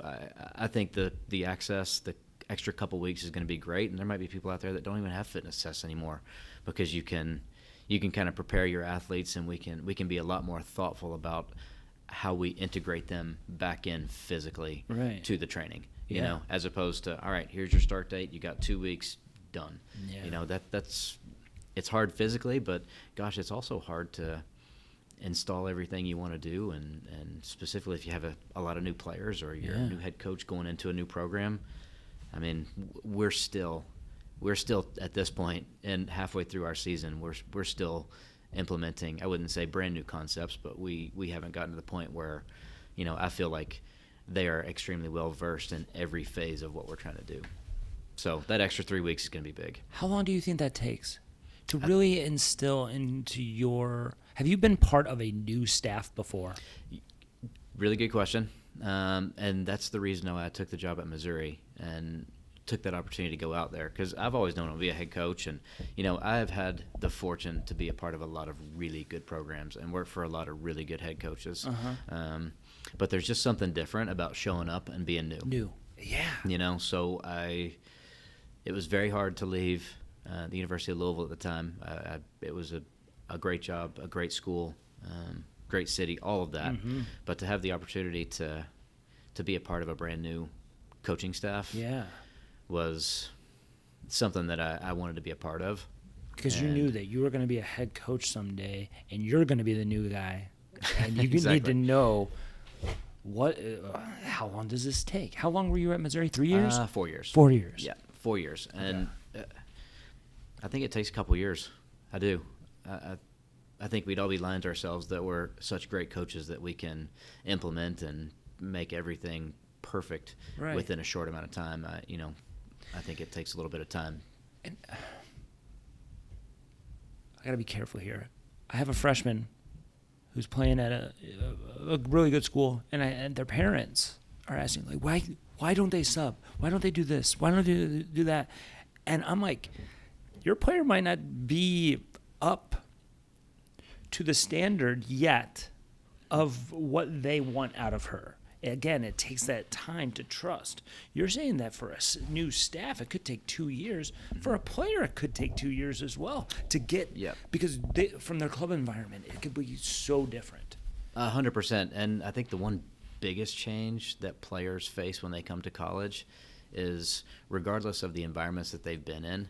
I think the access, the extra couple weeks is going to be great, and there might be people out there that don't even have fitness tests anymore because you can kind of prepare your athletes, and we can be a lot more thoughtful about how we integrate them back in physically to the training. As opposed to, all right, here's your start date, you got 2 weeks, done. That's it's hard physically, but gosh, it's also hard to install everything you want to do, and specifically if you have a lot of new players or you're a new head coach going into a new program. I mean, we're still at this point and halfway through our season, we're still implementing, I wouldn't say brand new concepts, but we haven't gotten to the point where, I feel like they are extremely well versed in every phase of what we're trying to do. So that extra 3 weeks is going to be big. How long do you think that takes to really instill into have you been part of a new staff before? Really good question. And that's the reason why I took the job at Missouri and took that opportunity to go out there, because I've always known to be a head coach, and I've had the fortune to be a part of a lot of really good programs and work for a lot of really good head coaches. But there's just something different about showing up and being new. So it was very hard to leave the University of Louisville at the time. It was a great job, a great school, great city, all of that. But to have the opportunity to be a part of a brand new coaching staff was something that I wanted to be a part of. Because you knew that you were going to be a head coach someday, and you're going to be the new guy, and you need to know how long does this take? How long were you at Missouri? 3 years? 4 years. 4 years. Yeah, 4 years. And I think it takes a couple years. I do. I think we'd all be lying to ourselves that we're such great coaches that we can implement and make everything perfect within a short amount of time. I think it takes a little bit of time. And I got to be careful here. I have a freshman who's playing at a really good school, and their parents are asking, why don't they sub? Why don't they do this? Why don't they do that? And I'm like, your player might not be up to the standard yet of what they want out of her. Again, it takes that time to trust. You're saying that for a new staff, it could take 2 years. For a player, it could take 2 years as well to get, because from their club environment, it could be so different. 100%. And I think the one biggest change that players face when they come to college is, regardless of the environments that they've been in,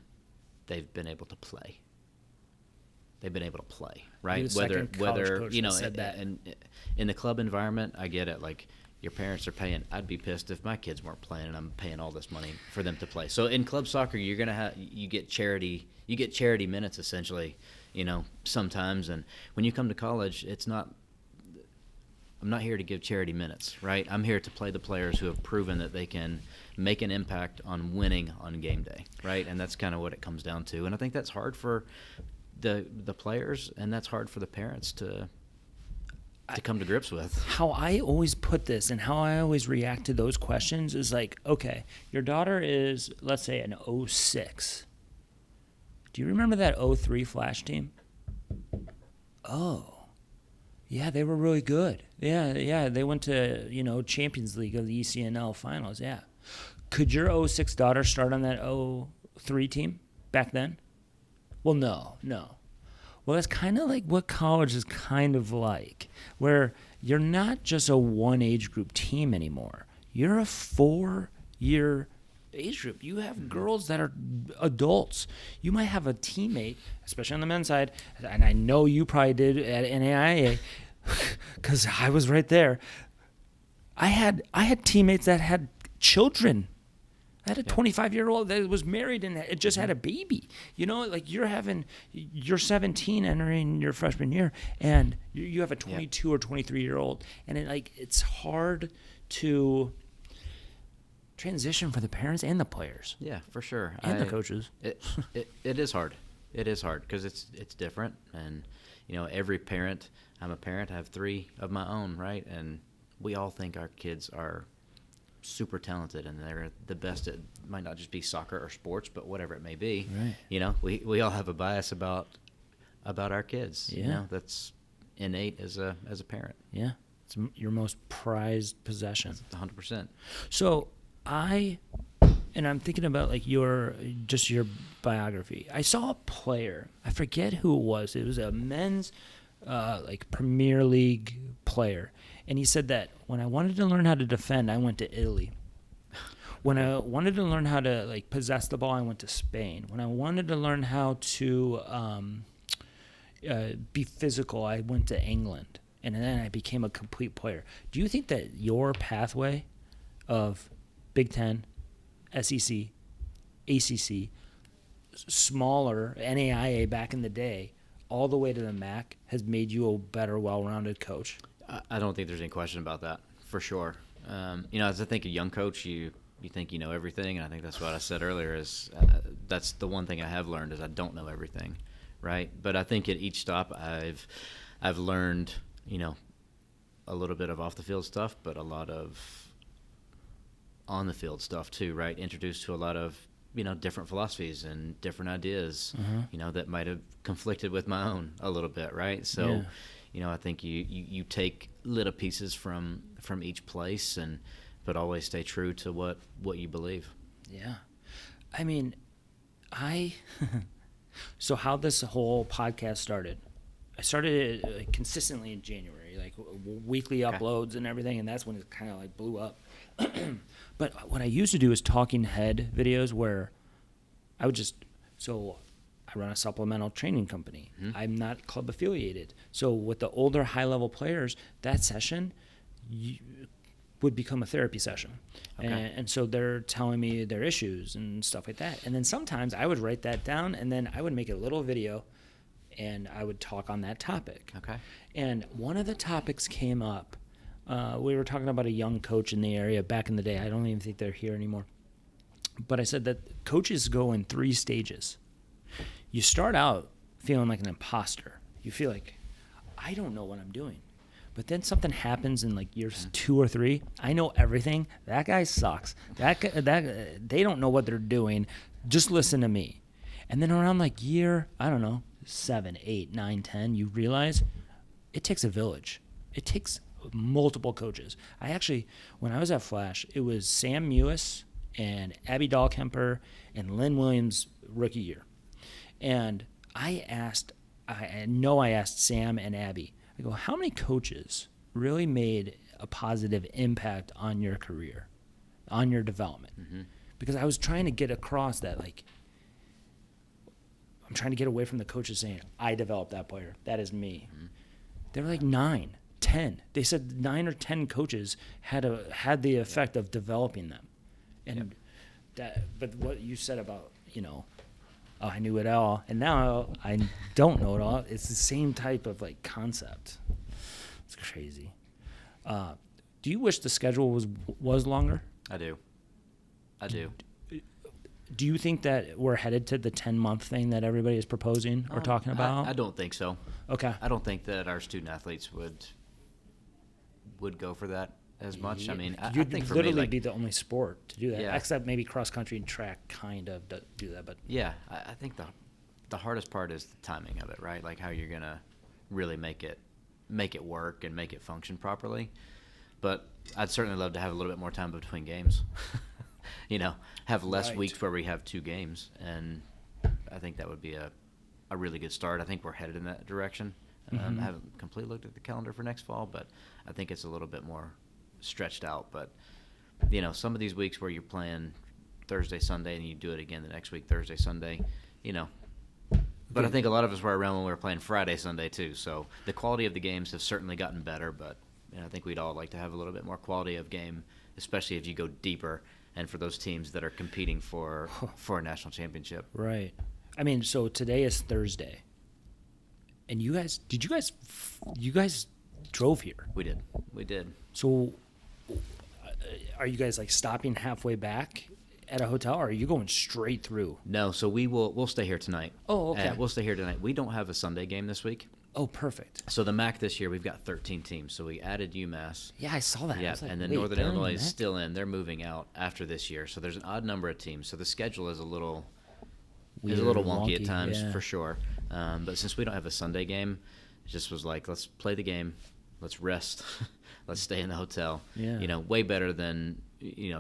they've been able to play. They've been able to play, right? Whether and in the club environment, I get it. Like, your parents are paying. I'd be pissed if my kids weren't playing and I'm paying all this money for them to play. So in club soccer, you're gonna you get charity minutes essentially, sometimes. And when you come to college, I'm not here to give charity minutes, right? I'm here to play the players who have proven that they can make an impact on winning on game day, right? And that's kind of what it comes down to. And I think that's hard for the players, and that's hard for the parents to come to grips with. How I always put this and how I always react to those questions is like, okay, your daughter is, let's say, an 06. Do you remember that 03 Flash team? Oh, yeah, they were really good. Yeah, they went to, Champions League of the ECNL finals, yeah. Could your 06 daughter start on that 03 team back then? Well, no. Well, that's kind of like what college is kind of like, where you're not just a one age group team anymore. You're a 4-year age group. You have girls that are adults. You might have a teammate, especially on the men's side, and I know you probably did at NAIA because I was right there. I had teammates that had children. I had a 25-year-old that was married and it just had a baby. You know, like you're 17 entering your freshman year, and you have a 22 or 23-year-old, and it's hard to transition for the parents and the players. Yeah, for sure. And the coaches. It is hard. It is hard because it's different, and every parent. I'm a parent. I have 3 of my own, right? And we all think our kids are super talented and they're the best at, might not just be soccer or sports, but whatever it may be. Right. We all have a bias about our kids. Yeah. That's innate as a parent. Yeah. It's your most prized possession. 100%. So I'm thinking about your biography. I saw a player. I forget who it was. It was a men's Premier League player. And he said that when I wanted to learn how to defend, I went to Italy. When I wanted to learn how to possess the ball, I went to Spain. When I wanted to learn how to be physical, I went to England. And then I became a complete player. Do you think that your pathway of Big Ten, SEC, ACC, smaller, NAIA back in the day, all the way to the MAC has made you a better, well-rounded coach? I don't think there's any question about that, for sure. As I think a young coach, you think you know everything, and I think that's what I said earlier is that's the one thing I have learned is I don't know everything, right? But I think at each stop I've learned, a little bit of off-the-field stuff, but a lot of on-the-field stuff too, right? Introduced to a lot of different philosophies and different ideas, that might have conflicted with my own a little bit, right? So, I think you take little pieces from each place, but always stay true to what you believe. Yeah. I mean, so how this whole podcast started, I started it consistently in January, weekly uploads and everything, and that's when it kind of blew up. But what I used to do is talking head videos where I would I run a supplemental training company. Mm-hmm. I'm not club affiliated. So with the older high-level players, that session would become a therapy session. Okay. And so they're telling me their issues and stuff like that. And then sometimes I would write that down, and then I would make a little video, and I would talk on that topic. Okay. And one of the topics came up. We were talking about a young coach in the area back in the day. I don't even think they're here anymore. But I said that coaches go in 3 stages. You start out feeling like an imposter. You feel like, I don't know what I'm doing. But then something happens in years 2 or 3. I know everything. That guy sucks. They don't know what they're doing. Just listen to me. And then around year, I don't know, 7, 8, 9, 10, you realize it takes a village. It takes multiple coaches. When I was at Flash, it was Sam Mewis and Abby Dahlkemper and Lynn Williams rookie year. And I asked Sam and Abby, I go, how many coaches really made a positive impact on your career, on your development? Mm-hmm. Because I was trying to get across that, I'm trying to get away from the coaches saying, I developed that player. That is me. Mm-hmm. They were 9, 10. They said 9 or 10 coaches had the effect of developing them. And but what you said about, I knew it all, and now I don't know it all. It's the same type of concept. It's crazy. Do you wish the schedule was longer? I do. Do you think that we're headed to the 10-month thing that everybody is proposing or talking about? I don't think so. Okay. I don't think that our student athletes would go for that as much. I mean, you'd I think for literally me, be the only sport to do that, Yeah. except maybe cross country and track kind of do that. But yeah, I think the hardest part is the timing of it, right? How you're gonna really make it work and make it function properly. But I'd certainly love to have a little bit more time between games. Have less Right. weeks where we have 2 games, and I think that would be a a really good start. I think we're headed in that direction. I haven't completely looked at the calendar for next fall, but I think it's a little bit more stretched out. But, some of these weeks where you're playing Thursday, Sunday, and you do it again the next week, Thursday, Sunday, But I think a lot of us were around when we were playing Friday, Sunday, too. So the quality of the games have certainly gotten better, but I think we'd all like to have a little bit more quality of game, especially if you go deeper and for those teams that are competing for a national championship. Right. I mean, so today is Thursday. And you guys drove here? We did. So are you guys, stopping halfway back at a hotel, or are you going straight through? No, so we'll stay here tonight. Oh, okay. We'll stay here tonight. We don't have a Sunday game this week. Oh, perfect. So the MAC this year, we've got 13 teams. So we added UMass. Yeah, I saw that. Yeah, and then Northern Illinois is still in. They're moving out after this year. So there's an odd number of teams. So the schedule is a little wonky at times, for sure. But since we don't have a Sunday game, it just was like, let's play the game, let's rest, let's stay in the hotel. Yeah. Way better than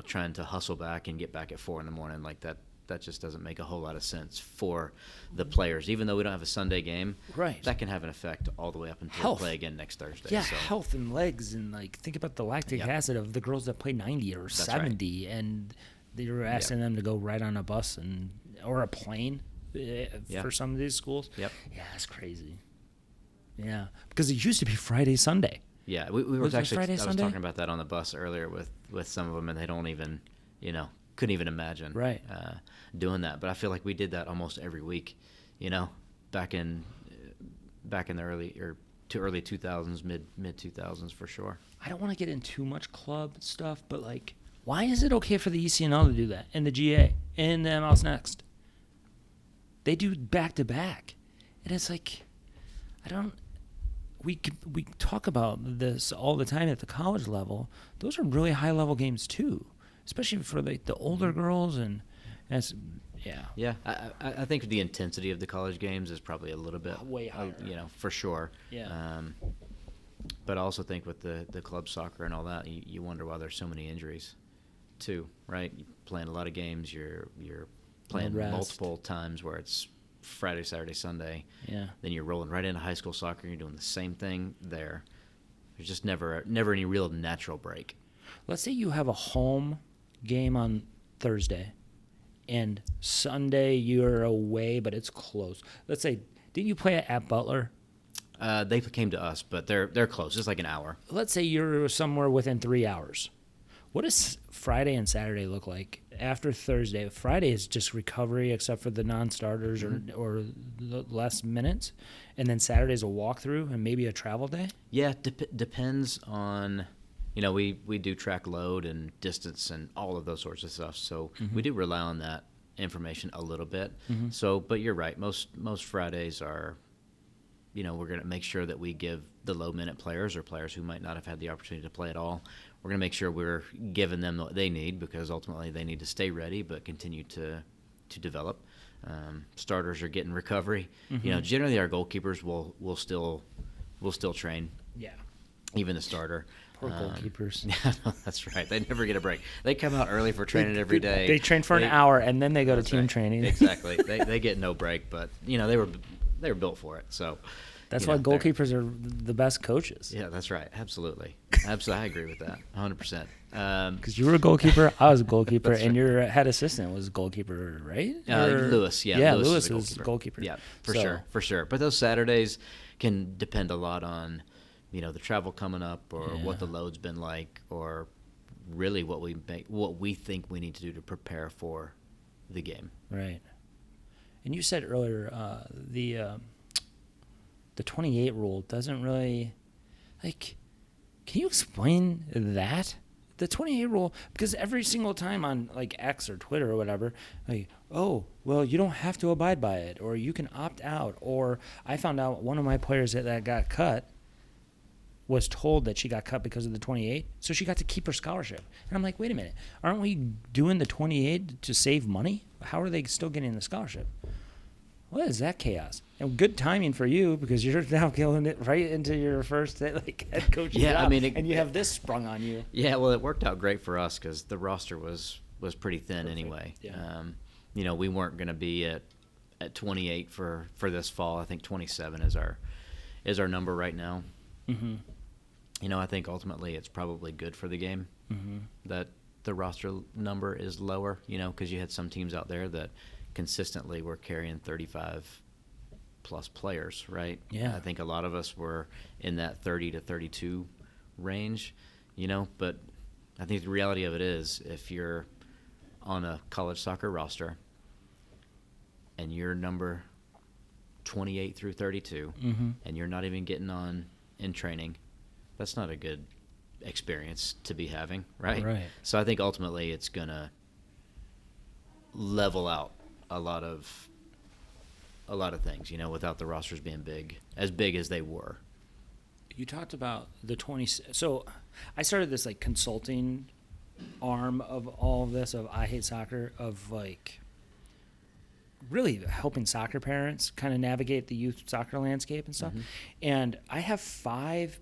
trying to hustle back and get back at 4 a.m. like that. That just doesn't make a whole lot of sense for the players. Even though we don't have a Sunday game, right, that can have an effect all the way up until we play again next Thursday. Yeah, so. Health and legs, and think about the lactic acid of the girls that play 90 or 70, right. And they were asking them to go right on a bus or a plane for some of these schools. Yep. Yeah, that's crazy. Yeah, because it used to be Friday, Sunday. Yeah, we were actually. Friday, I was talking about that on the bus earlier with some of them, and they don't even, couldn't even imagine doing that. But I feel like we did that almost every week, back in the early 2000s, mid 2000s for sure. I don't want to get into too much club stuff, but why is it okay for the ECNL to do that and the GA and the MLS Next? They do back to back, and it's we talk about this all the time at the college level. Those are really high level games too, especially for the older girls, and that's Yeah, I think the intensity of the college games is probably a little bit way higher, for sure. Yeah. But I also think with the club soccer and all that, you wonder why there's so many injuries, too. Right? You're playing a lot of games. You're playing multiple times where it's Friday, Saturday, Sunday. Yeah. Then you're rolling right into high school soccer. And you're doing the same thing there. There's just never any real natural break. Let's say you have a home game on Thursday, and Sunday you're away, but it's close. Let's say, didn't you play at Butler? They came to us, but they're close. It's like an hour. Let's say you're somewhere within 3 hours. What does Friday and Saturday look like after Thursday? Friday is just recovery, except for the non-starters or the less minutes, and then Saturday's a walkthrough and maybe a travel day. Yeah, depends on. We do track load and distance and all of those sorts of stuff. So we do rely on that information a little bit. So, but you're right. Most Fridays are, we're going to make sure that we give the low minute players or players who might not have had the opportunity to play at all. We're going to make sure we're giving them what they need, because ultimately they need to stay ready but continue to develop. Starters are getting recovery. Generally our goalkeepers will still train. Yeah. Even the starter. Poor goalkeepers. Yeah, no, that's right. They never get a break. They come out early for training every day. They train for an hour, and then they go to team training. Exactly. They get no break, but they were built for it. So that's why goalkeepers are the best coaches. Yeah, that's right. Absolutely. I agree with that 100%. Because you were a goalkeeper, I was a goalkeeper, and your head assistant was a goalkeeper, right? Lewis. Yeah, Lewis was goalkeeper. Yeah, for sure. But those Saturdays can depend a lot on the travel coming up, or what the load's been like, or really what we think we need to do to prepare for the game. Right. And you said earlier the 28 rule doesn't really can you explain that? The 28 rule, because every single time on X or Twitter or whatever, oh, well, you don't have to abide by it, or you can opt out, or I found out one of my players that got cut was told that she got cut because of the 28, so she got to keep her scholarship. And I'm like, wait a minute, aren't we doing the 28 to save money? How are they still getting the scholarship? What is that chaos? And good timing for you, because you're now killing it right into your first head coaching job. I mean, and you have this sprung on you. Yeah, well, it worked out great for us because the roster was pretty thin anyway. Yeah. We weren't going to be at at 28 for this fall. I think 27 is our number right now. Mm-hmm. You know, I think ultimately it's probably good for the game that the roster number is lower, you know, because you had some teams out there that consistently were carrying 35-plus players, right? Yeah. I think a lot of us were in that 30 to 32 range, you know, but I think the reality of it is if you're on a college soccer roster and you're number 28 through 32 and you're not even getting on in training, that's not a good experience to be having, right? Right. So I think ultimately it's going to level out a lot of things, you know, without the rosters being big as they were. You talked about the 20. So I started this like consulting arm of all of this of I Hate Soccer, of like really helping soccer parents kind of navigate the youth soccer landscape and stuff. And I have 5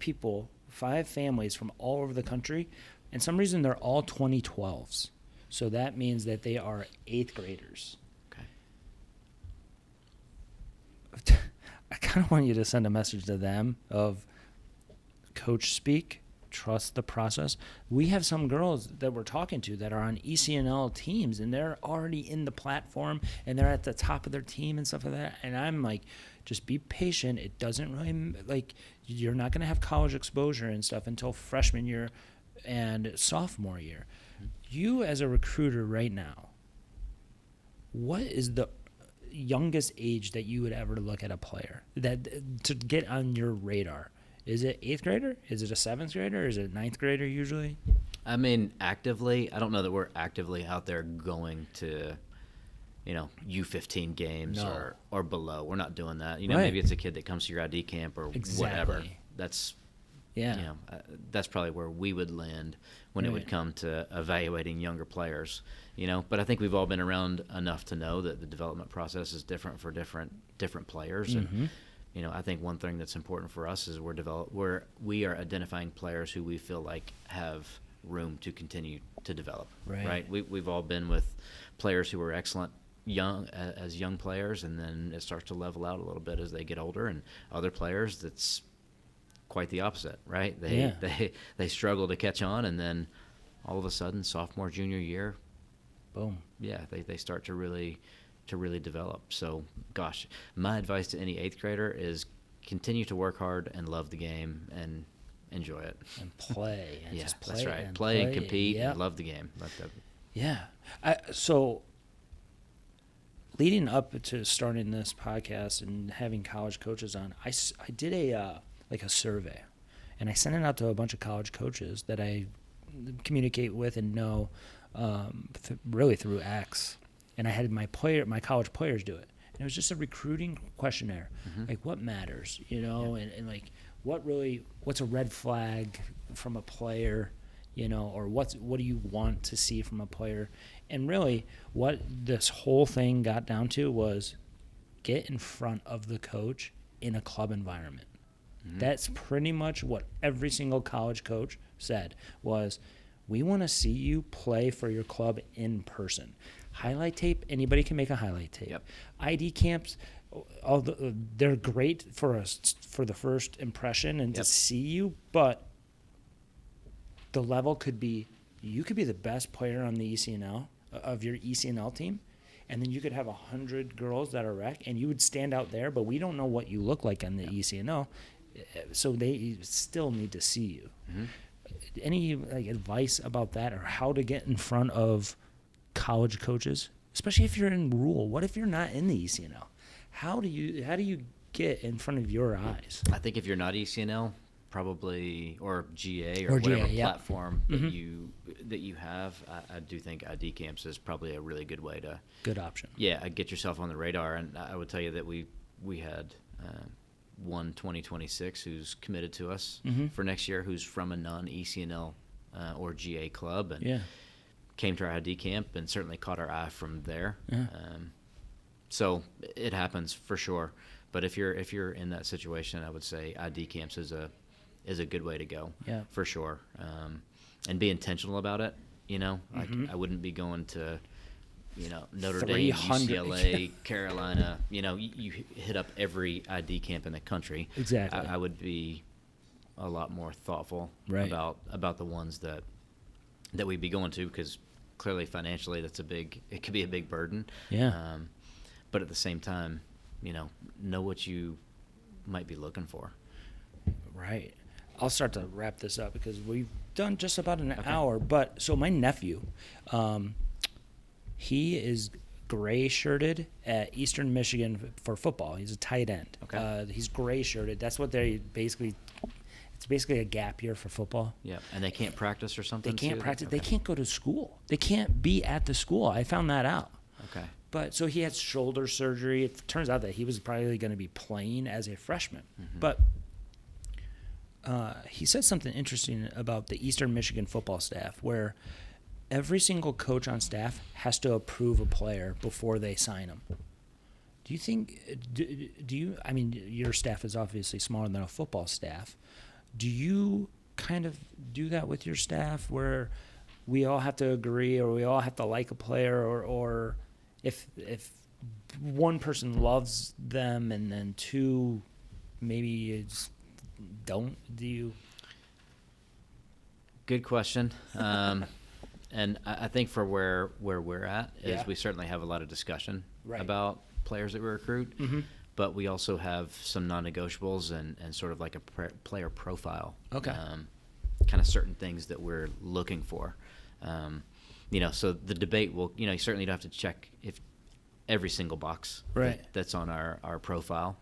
families from all over the country, and some reason they're all 2012s. So that means that they are 8th graders. Okay. I kind of want you to send a message to them of coach speak, trust the process. We have some girls that we're talking to that are on ECNL teams, and they're already in the platform, and they're at the top of their team and stuff like that. And I'm like, just be patient. It doesn't really, like, you're not going to have college exposure and stuff until freshman year and sophomore year. You as a recruiter right now, what is the youngest age that you would ever look at a player that to get on your radar? Is it 8th grader? Is it a 7th grader? Is it 9th grader usually? I mean, actively, I don't know that we're actively out there going to, you know, U15 games or below. We're not doing that. You know, maybe it's a kid that comes to your ID camp or whatever. That's, you know, that's probably where we would land when it would come to evaluating younger players, you know. But I think we've all been around enough to know that the development process is different for different players. And, you know, I think one thing that's important for us is we are identifying players who we feel like have room to continue to develop. Right. We've all been with players who were excellent as young players, and then it starts to level out a little bit as they get older, and other players that's quite the opposite, right? They struggle to catch on, and then all of a sudden, sophomore, junior year, boom. Yeah, they start to really develop. So, gosh, my advice to any 8th grader is continue to work hard and love the game and enjoy it. And play. And yeah, just play. That's right. And play and compete and love the game. Yeah. So leading up to starting this podcast and having college coaches on, I did a survey, and I sent it out to a bunch of college coaches that I communicate with and know really through X. And I had my college players do it. And it was just a recruiting questionnaire. Like, what matters, you know, and like what's a red flag from a player, you know, or what do you want to see from a player? And really what this whole thing got down to was get in front of the coach in a club environment. That's pretty much what every single college coach said was, we want to see you play for your club in person. Highlight tape, anybody can make a highlight tape. ID camps, they're great for us for the first impression and to see you, but the level could be, you could be the best player on the ECNL, of your ECNL team, and then you could have 100 girls that are rec, and you would stand out there, but we don't know what you look like on the ECNL, so they still need to see you. Any advice about that, or how to get in front of college coaches, especially if you're in rural? What if you're not in the ECNL? How do you get in front of your eyes? I think if you're not ECNL, probably, or GA or whatever platform that you have, I do think ID camps is probably a really good way to good option. Yeah, get yourself on the radar. And I would tell you that we had one 2026 who's committed to us for next year, who's from a non-ECNL or GA club, and came to our ID camp and certainly caught our eye from there. So it happens for sure. But if you're in that situation, I would say ID camps is a good way to go for sure. And be intentional about it. You know, like I wouldn't be going to Notre Dame, UCLA, Carolina, you hit up every ID camp in the country. Exactly. I would be a lot more thoughtful about the ones that we'd be going to, because clearly financially it could be a big burden. Yeah. But at the same time, know what you might be looking for. Right. I'll start to wrap this up because we've done just about an hour. But so my nephew, he is gray shirted at Eastern Michigan for football. He's a tight end. Okay. He's gray shirted. That's what they basically. It's basically a gap year for football. Yeah, and they can't practice or something. They can't practice. Okay. They can't go to school. They can't be at the school. I found that out. Okay. But so he had shoulder surgery. It turns out that he was probably going to be playing as a freshman. Mm-hmm. But he said something interesting about the Eastern Michigan football staff, where every single coach on staff has to approve a player before they sign him. Do you think? Do you? I mean, your staff is obviously smaller than a football staff. Do you kind of do that with your staff, where we all have to agree, or we all have to like a player, or if one person loves them and then two maybe it's don't? Do you? Good question. And I think for where we're at is we certainly have a lot of discussion about players that we recruit, but we also have some non-negotiables and sort of like a player profile. Okay. Kind of certain things that we're looking for. So the debate will, you certainly don't have to check if every single box that's on our profile.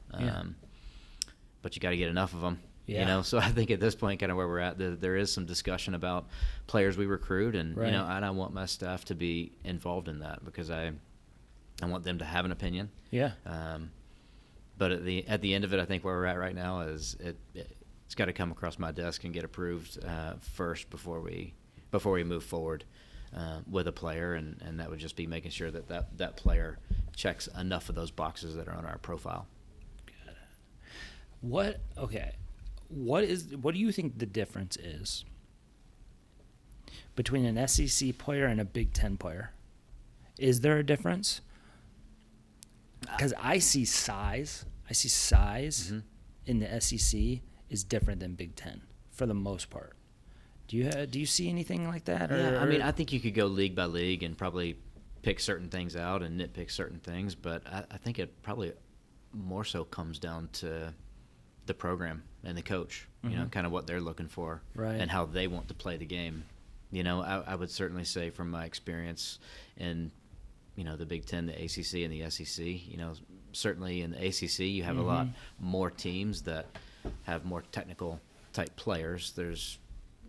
But you got to get enough of them. Yeah. So I think at this point, kind of where we're at, there is some discussion about players we recruit, and and I want my staff to be involved in that, because I want them to have an opinion. Yeah. But at the end of it, I think where we're at right now is it's got to come across my desk and get approved first before we move forward with a player, and that would just be making sure that player checks enough of those boxes that are on our profile. Got it. What do you think the difference is between an SEC player and a Big Ten player? Is there a difference? Because I see size in the SEC is different than Big Ten for the most part. Do you see anything like that? Yeah, I mean, I think you could go league by league and probably pick certain things out and nitpick certain things, but I think it probably more so comes down to the program and the coach, kind of what they're looking for and how they want to play the game. I would certainly say from my experience in, the Big Ten, the ACC, and the SEC, certainly in the ACC you have a lot more teams that have more technical type players. There's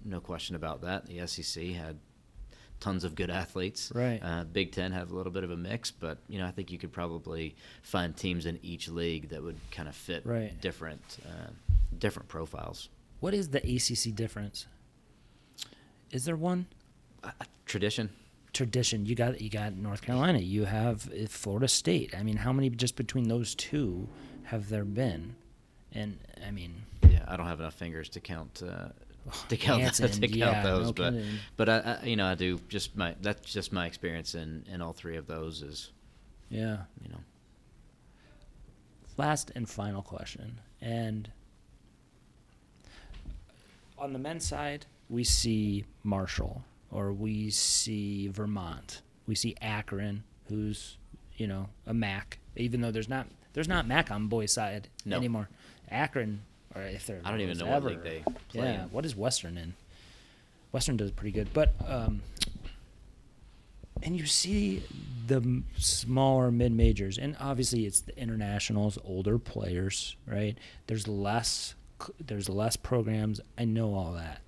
no question about that. The SEC had tons of good athletes. Right. Big Ten have a little bit of a mix, but I think you could probably find teams in each league that would kind of fit different profiles. What is the ACC difference? Is there one? Tradition. You got North Carolina. You have Florida State. I mean, how many just between those two have there been? And I mean, yeah, I don't have enough fingers to count. To count those, but I do. That's just my experience in all three of those is. Yeah. Last and final question, and on the men's side, we see Marshall, or we see Vermont, we see Akron, who's a MAC, even though there's not MAC on boys' side anymore. Akron. Or if they're I don't even know what league they play in. What is Western in? Western does pretty good, but and you see the smaller mid majors, and obviously it's the internationals, older players, right? There's less programs. I know all that.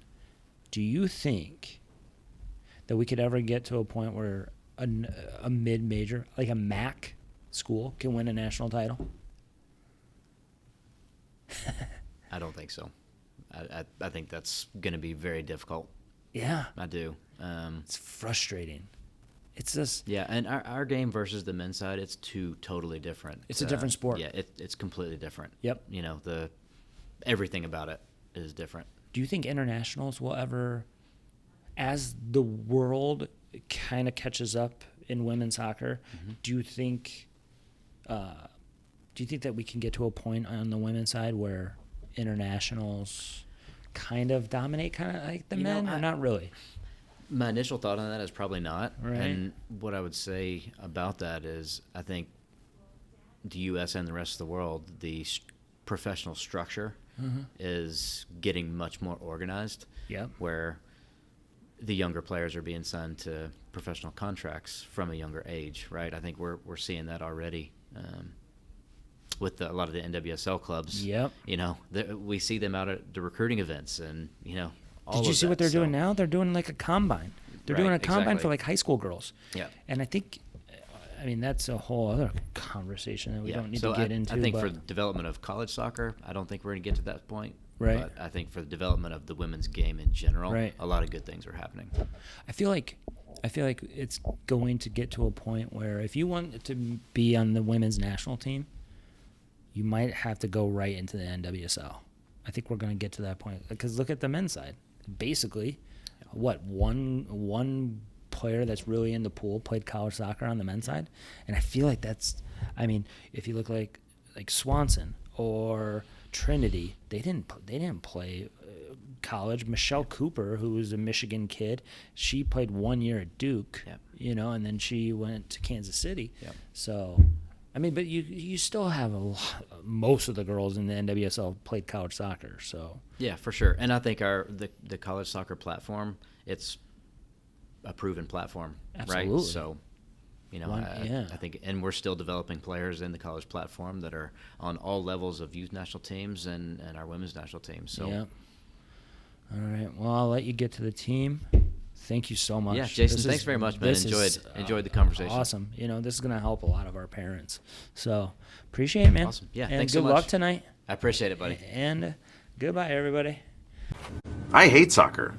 Do you think that we could ever get to a point where a mid major, like a MAC school, can win a national title? I don't think so. I think that's going to be very difficult. Yeah. I do. It's frustrating. It's just... Yeah, and our game versus the men's side, it's two totally different. It's a different sport. Yeah, it's completely different. Yep. Everything about it is different. Do you think internationals will ever, as the world kind of catches up in women's soccer. Do you think that we can get to a point on the women's side where internationals kind of dominate kind of like the men, or not really? My initial thought on that is probably not. Right. And what I would say about that is I think the U.S. and the rest of the world, the professional structure is getting much more organized. Yep. Where the younger players are being signed to professional contracts from a younger age, right? I think we're seeing that already with a lot of the NWSL clubs. Yep. You know, we see them out at the recruiting events, and you know, all Did you of see that, what they're so. doing now? They're doing like a combine. They're doing a combine for like high school girls. Yeah. And I think, I mean, that's a whole other conversation that we don't need to get into. I think for the development of college soccer, I don't think we're going to get to that point. Right. But I think for the development of the women's game in general, a lot of good things are happening. I feel like it's going to get to a point where if you want to be on the women's national team, you might have to go right into the NWSL. I think we're going to get to that point because look at the men's side. Basically, one player that's really in the pool played college soccer on the men's side, and I feel like that's. I mean, if you look like Swanson or Trinity, they didn't play college. Michelle Cooper, who was a Michigan kid, she played 1 year at Duke, you know, and then she went to Kansas City. Yep. So, I mean, but you still have most of the girls in the NWSL played college soccer. So yeah, for sure. And I think the college soccer platform, it's a proven platform, Absolutely. right? So. You know, I think, and we're still developing players in the college platform that are on all levels of youth national teams and our women's national teams. So, yeah. All right. Well, I'll let you get to the team. Thank you so much. Yeah, Jason, thanks very much, man. Enjoyed the conversation. Awesome. You know, this is going to help a lot of our parents. So, appreciate it, man. Awesome. Yeah, and thanks so much. good luck tonight. I appreciate it, buddy. And goodbye, everybody. I hate soccer.